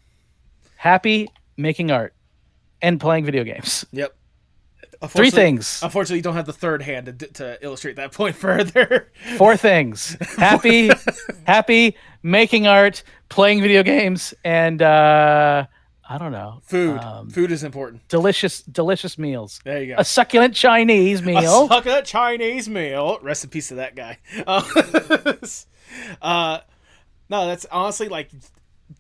Happy, making art, and playing video games. Yep. 3 things. Unfortunately, you don't have the third hand to illustrate that point further. 4 things. Happy, making art, playing video games, and I don't know. Food. Food is important. Delicious meals. There you go. A succulent Chinese meal. Rest in peace to that guy. No, that's honestly like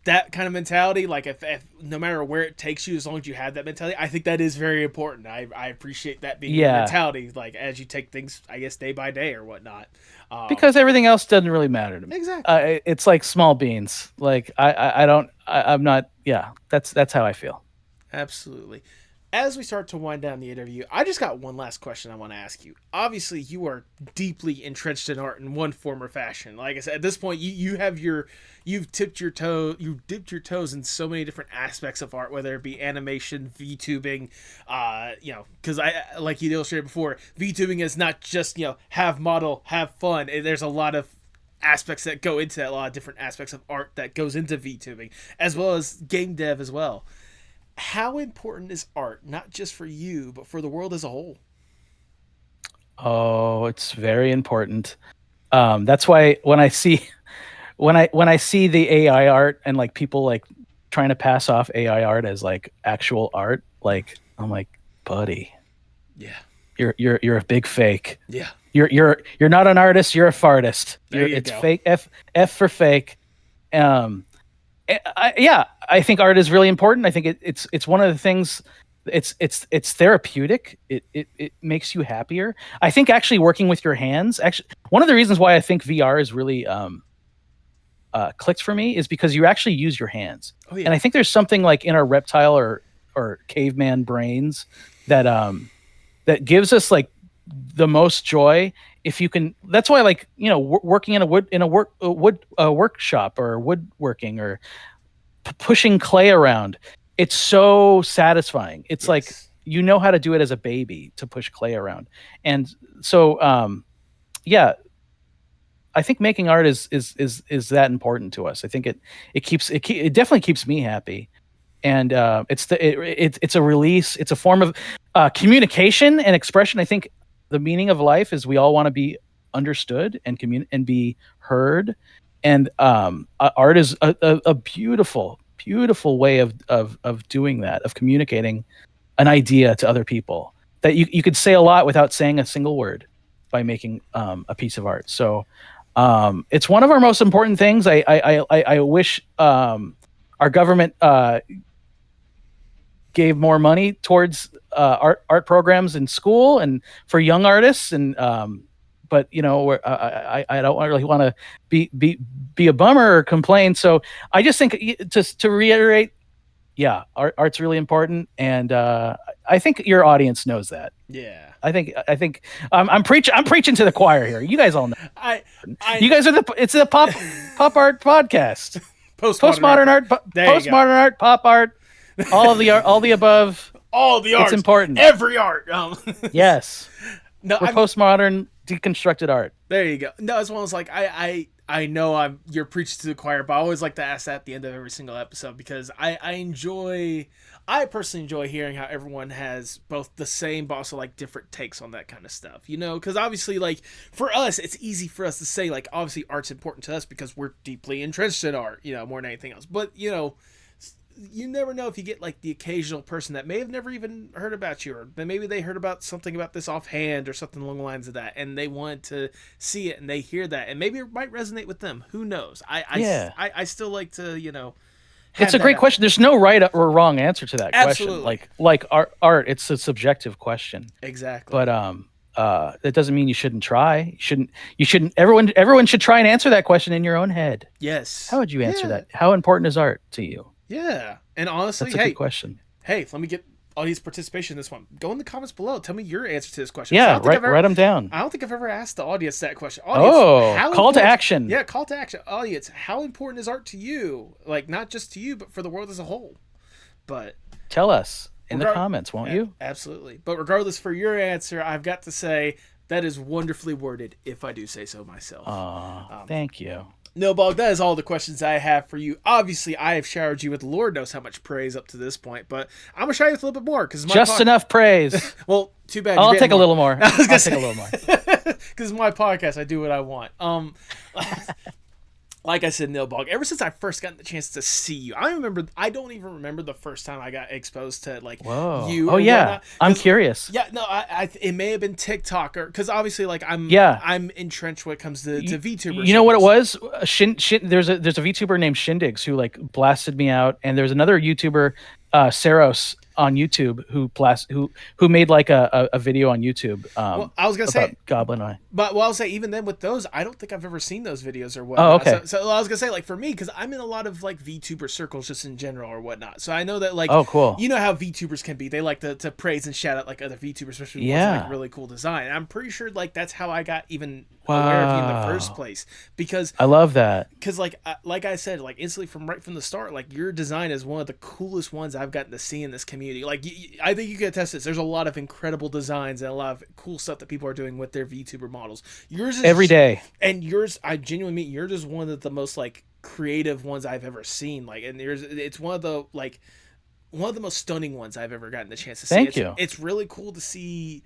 that kind of mentality. Like if no matter where it takes you, as long as you have that mentality, I think that is very important. I appreciate that being your mentality. Like as you take things, I guess, day by day or whatnot. Because everything else doesn't really matter to me. Exactly. It's like small beans. Like I'm not. Yeah, that's how I feel. Absolutely. as we start to wind down the interview, I just got one last question I want to ask you. Obviously, you are deeply entrenched in art in one form or fashion. Like I said, at this point, you've dipped your toes in so many different aspects of art, whether it be animation, VTubing, because I like you illustrated before, VTubing is not just have model, have fun. There's a lot of aspects that go into that, a lot of different aspects of art that goes into VTubing, as well as game dev as well. How important is art, not just for you, but for the world as a whole? Oh, it's very important. That's why when I see the AI art and like people like trying to pass off AI art as like actual art, like I'm like, buddy, yeah, you're a big fake. Yeah, you're not an artist. You're a fartist. It's go. Fake. F for fake. I think art is really important. I think it's one of the things. It's therapeutic. It makes you happier. I think actually working with your hands. Actually, one of the reasons why I think VR is really clicked for me is because you actually use your hands. Oh, yeah. And I think there's something like in our reptile or caveman brains that that gives us like the most joy if you can. That's why like working in a workshop or woodworking or pushing clay around, it's so satisfying. It's like how to do it as a baby, to push clay around. And so I think making art is that important to us. I think it definitely keeps me happy. And it's a release, it's a form of communication and expression. I think the meaning of life is we all want to be understood and be heard. And art is a beautiful way of doing that, of communicating an idea to other people that you could say a lot without saying a single word by making a piece of art. So it's one of our most important things. I wish our government gave more money towards art programs in school and for young artists. And but I don't really want to be a bummer or complain. So I just think to reiterate, art's really important, and I think your audience knows that. Yeah, I think I'm preaching to the choir here. You guys all know. You guys are it's the pop art podcast. Postmodern art, pop art, all of the art, all the above. All the art. It's important. Every art. Yes. No, we're postmodern deconstructed art. There you go. No, as well as like I know you're preaching to the choir, but I always like to ask that at the end of every single episode because I personally enjoy hearing how everyone has both the same but also like different takes on that kind of stuff, because obviously like for us, it's easy for us to say like obviously art's important to us because we're deeply entrenched in art, more than anything else. But you never know if you get like the occasional person that may have never even heard about you, or then maybe they heard about something about this offhand or something along the lines of that, and they want to see it and they hear that and maybe it might resonate with them. Who knows? I still like to it's a great question. There's no right or wrong answer to that Absolutely. question. Like art, it's a subjective question. Exactly. But that doesn't mean you shouldn't try. You shouldn't. Everyone should try and answer that question in your own head. Yes. How would you answer that? How important is art to you? Yeah, and honestly, that's a good question. Hey, let me get audience participation in this one. Go in the comments below. Tell me your answer to this question. Yeah, write them down. I don't think I've ever asked the audience that question. Audience, call to action. Yeah, call to action. Audience, how important is art to you? Like, not just to you, but for the world as a whole. But tell us in the comments, won't you? Absolutely. But regardless, for your answer, I've got to say that is wonderfully worded, if I do say so myself. Thank you. Nilbog, that is all the questions I have for you. Obviously, I have showered you with Lord knows how much praise up to this point, but I'm going to shower you with a little bit more. Just enough praise. Well, too bad. I'll take a little more. I'll take a little more. Because it's my podcast, I do what I want. Like I said, Nilbog, ever since I first got the chance to see you, I don't even remember the first time I got exposed to like you. Oh yeah, I'm curious. Yeah, no, it may have been TikTok or because obviously like I'm entrenched when it comes to VTubers. You know what it was? There's a VTuber named Shindigs who like blasted me out, and there's another YouTuber, Saros, on YouTube who made like a video on YouTube. Well, I was gonna say Goblin Eye. But I'll say even then with those, I don't think I've ever seen those videos or Oh, whatnot. okay. So I was gonna say, like, for me, because I'm in a lot of like VTuber circles just in general or whatnot. So I know that, like, oh, cool. You know how VTubers can be. They like to praise and shout out like other VTubers, especially ones with like really cool design. And I'm pretty sure like that's how I got even aware of you in the first place, because I love that. Because like I said, like instantly from the start, like your design is one of the coolest ones I've gotten to see in this community. Like I think you can attest this. There's a lot of incredible designs and a lot of cool stuff that people are doing with their VTuber models. Yours is every day, and yours, I genuinely mean, yours is one of the most like creative ones I've ever seen. Like, and it's one of the most stunning ones I've ever gotten the chance to see. Thank you. It's really cool to see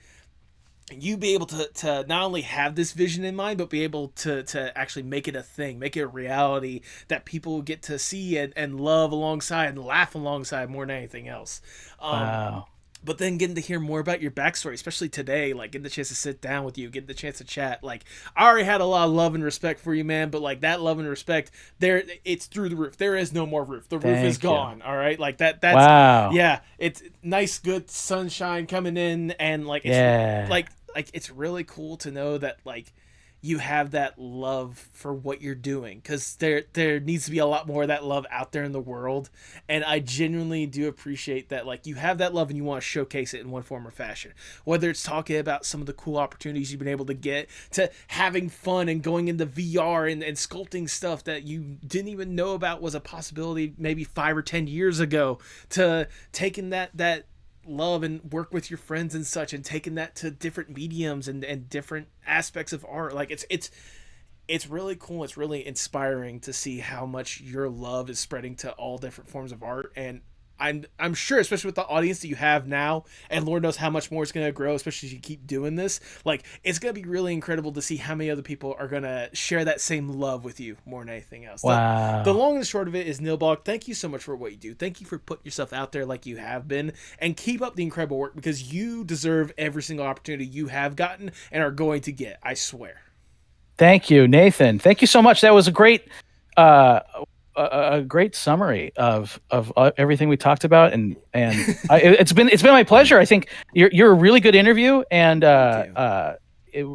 you be able to not only have this vision in mind, but be able to actually make it a thing, make it a reality that people get to see and love alongside and laugh alongside more than anything else. Wow. But then getting to hear more about your backstory, especially today, like getting the chance to sit down with you, getting the chance to chat. Like, I already had a lot of love and respect for you, man, but like that love and respect, it's through the roof. There is no more roof. The roof is gone. All right. Like that's wow. Yeah. It's nice, good sunshine coming in, and like it's like it's really cool to know that like you have that love for what you're doing, because there needs to be a lot more of that love out there in the world, and I genuinely do appreciate that like you have that love and you want to showcase it in one form or fashion, whether it's talking about some of the cool opportunities you've been able to get, to having fun and going into VR and sculpting stuff that you didn't even know about was a possibility maybe 5 or 10 years ago, to taking that love and work with your friends and such, and taking that to different mediums and different aspects of art. Like it's really cool. It's really inspiring to see how much your love is spreading to all different forms of art. And I'm sure, especially with the audience that you have now, and Lord knows how much more it's going to grow, especially as you keep doing this, like it's going to be really incredible to see how many other people are going to share that same love with you more than anything else. Wow. The long and short of it is, Nilbog, thank you so much for what you do. Thank you for putting yourself out there like you have been, and keep up the incredible work, because you deserve every single opportunity you have gotten and are going to get, I swear. Thank you, Nathan. Thank you so much. That was a great a great summary of everything we talked about, and it's been my pleasure. I think you're a really good interview, and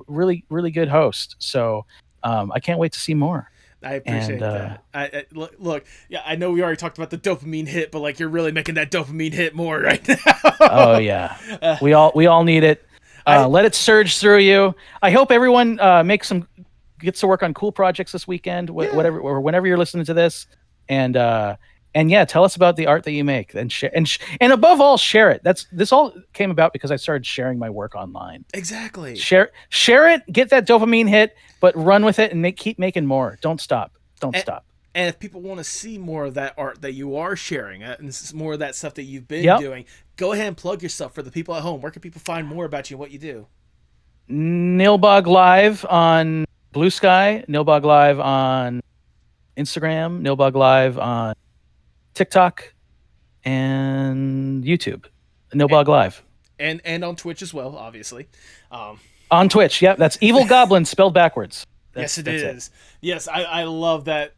really good host. So I can't wait to see more. I appreciate that. Look, yeah, I know we already talked about the dopamine hit, but like you're really making that dopamine hit more right now. Oh yeah, we all need it. Let it surge through you. I hope everyone gets to work on cool projects this weekend, whatever or whenever you're listening to this, and yeah, tell us about the art that you make, and and above all, share it. This all came about because I started sharing my work online. Exactly. Share it, get that dopamine hit, but run with it and keep making more. Don't stop. Stop. And if people want to see more of that art that you are sharing, and more of that stuff that you've been doing, go ahead and plug yourself for the people at home. Where can people find more about you and what you do? NilbogLive on Blue Sky, NilbogLive on Instagram, NilbogLive on TikTok and YouTube, NilbogLive. And on Twitch as well, obviously. On Twitch, yeah, that's Evil Goblin spelled backwards. Yes, it is. Yes, I love that.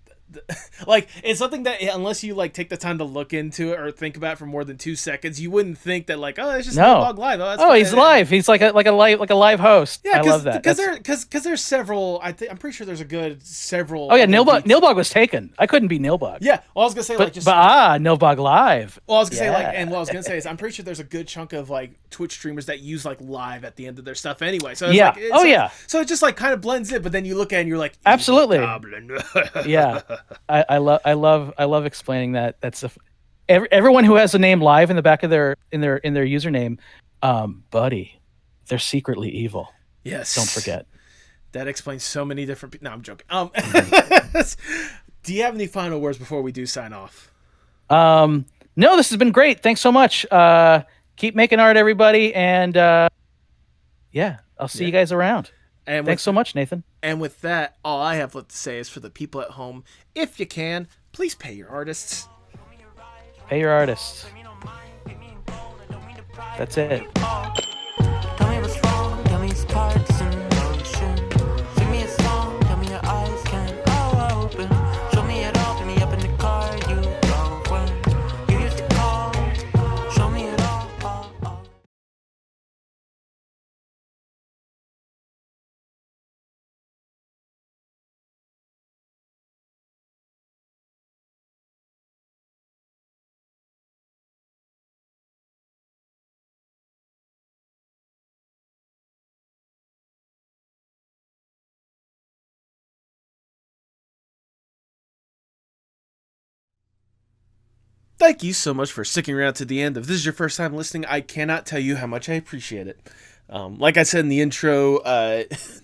Like, it's something that unless you like take the time to look into it or think about it for more than 2 seconds, you wouldn't think that like, oh, it's just Nilbog Live. He's live. He's like a live host. Yeah, I love that. Because there's several. I'm pretty sure there's a good several. Oh yeah, Nilbog was taken. I couldn't be Nilbog. Yeah, well, I was gonna say Nilbog Live. Well, I was gonna say what I was gonna say is I'm pretty sure there's a good chunk of like Twitch streamers that use like live at the end of their stuff anyway. So it's so it just like kind of blends in, but then you look at it and you're like, absolutely. Goblin. Yeah, I love explaining that. That's everyone who has a name live in the back of their username, buddy, they're secretly evil. Yes, don't forget. That explains so many different. No, I'm joking. Do you have any final words before we do sign off? No, this has been great. Thanks so much. Keep making art, everybody, and I'll see you guys around. And thanks so much, Nathan. And with that, all I have left to say is for the people at home, if you can, please pay your artists. Pay your artists. That's it. Tell me what's wrong, tell me its parts in motion. Sing me a song, tell me your eyes can open. Show me it all, pick me up in the car you drove when you used to call. Show me it all. thank you so much for sticking around to the end. If this is your first time listening, I cannot tell you how much I appreciate it. Like I said in the intro,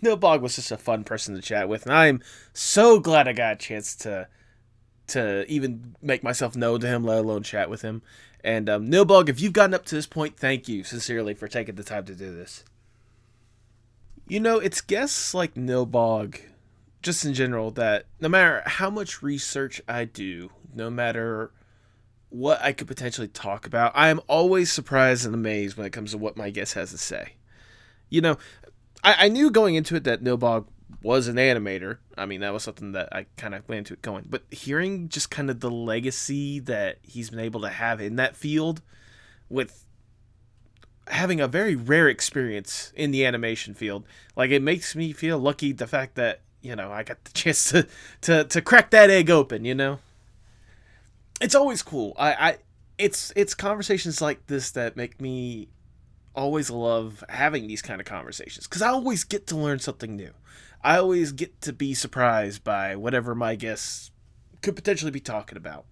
Nilbog was just a fun person to chat with, and I'm so glad I got a chance to even make myself known to him, let alone chat with him. And Nilbog, if you've gotten up to this point, thank you sincerely for taking the time to do this. You know, it's guests like Nilbog, just in general, that no matter how much research I do, no matter what I could potentially talk about, I am always surprised and amazed when it comes to what my guest has to say. You know, I knew going into it that Nilbog was an animator. I mean, that was something that I kind of went into it going. But hearing just kind of the legacy that he's been able to have in that field, with having a very rare experience in the animation field, like, it makes me feel lucky, the fact that, you know, I got the chance to crack that egg open, you know? It's always cool. It's conversations like this that make me always love having these kind of conversations, because I always get to learn something new. I always get to be surprised by whatever my guests could potentially be talking about.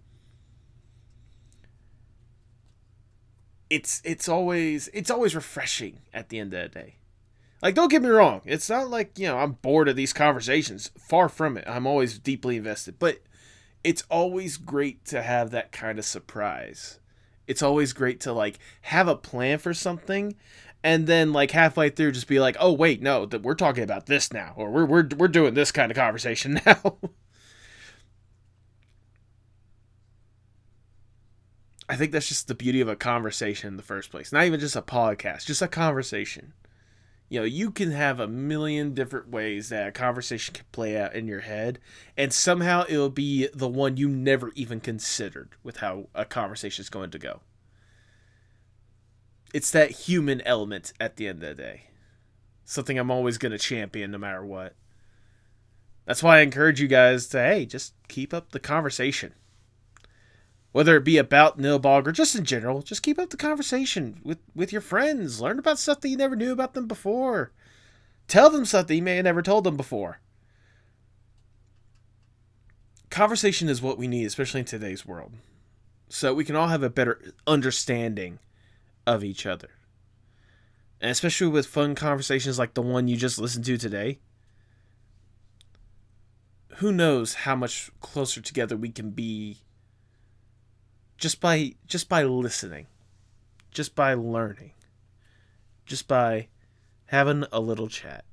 It's always refreshing at the end of the day. Like, don't get me wrong, it's not like, you know, I'm bored of these conversations. Far from it. I'm always deeply invested, but it's always great to have that kind of surprise. It's always great to, like, have a plan for something, and then, like, halfway through just be like, oh wait, no, we're talking about this now, or we're doing this kind of conversation now. I think that's just the beauty of a conversation in the first place. Not even just a podcast, just a conversation. You know, you can have a million different ways that a conversation can play out in your head, and somehow it'll be the one you never even considered with how a conversation is going to go. It's that human element at the end of the day. Something I'm always going to champion no matter what. That's why I encourage you guys to, hey, just keep up the conversation. Whether it be about Nilbog or just in general, just keep up the conversation with your friends. Learn about stuff that you never knew about them before. Tell them stuff that you may have never told them before. Conversation is what we need, especially in today's world, so we can all have a better understanding of each other. And especially with fun conversations like the one you just listened to today, who knows how much closer together we can be just by listening, just by learning, just by having a little chat.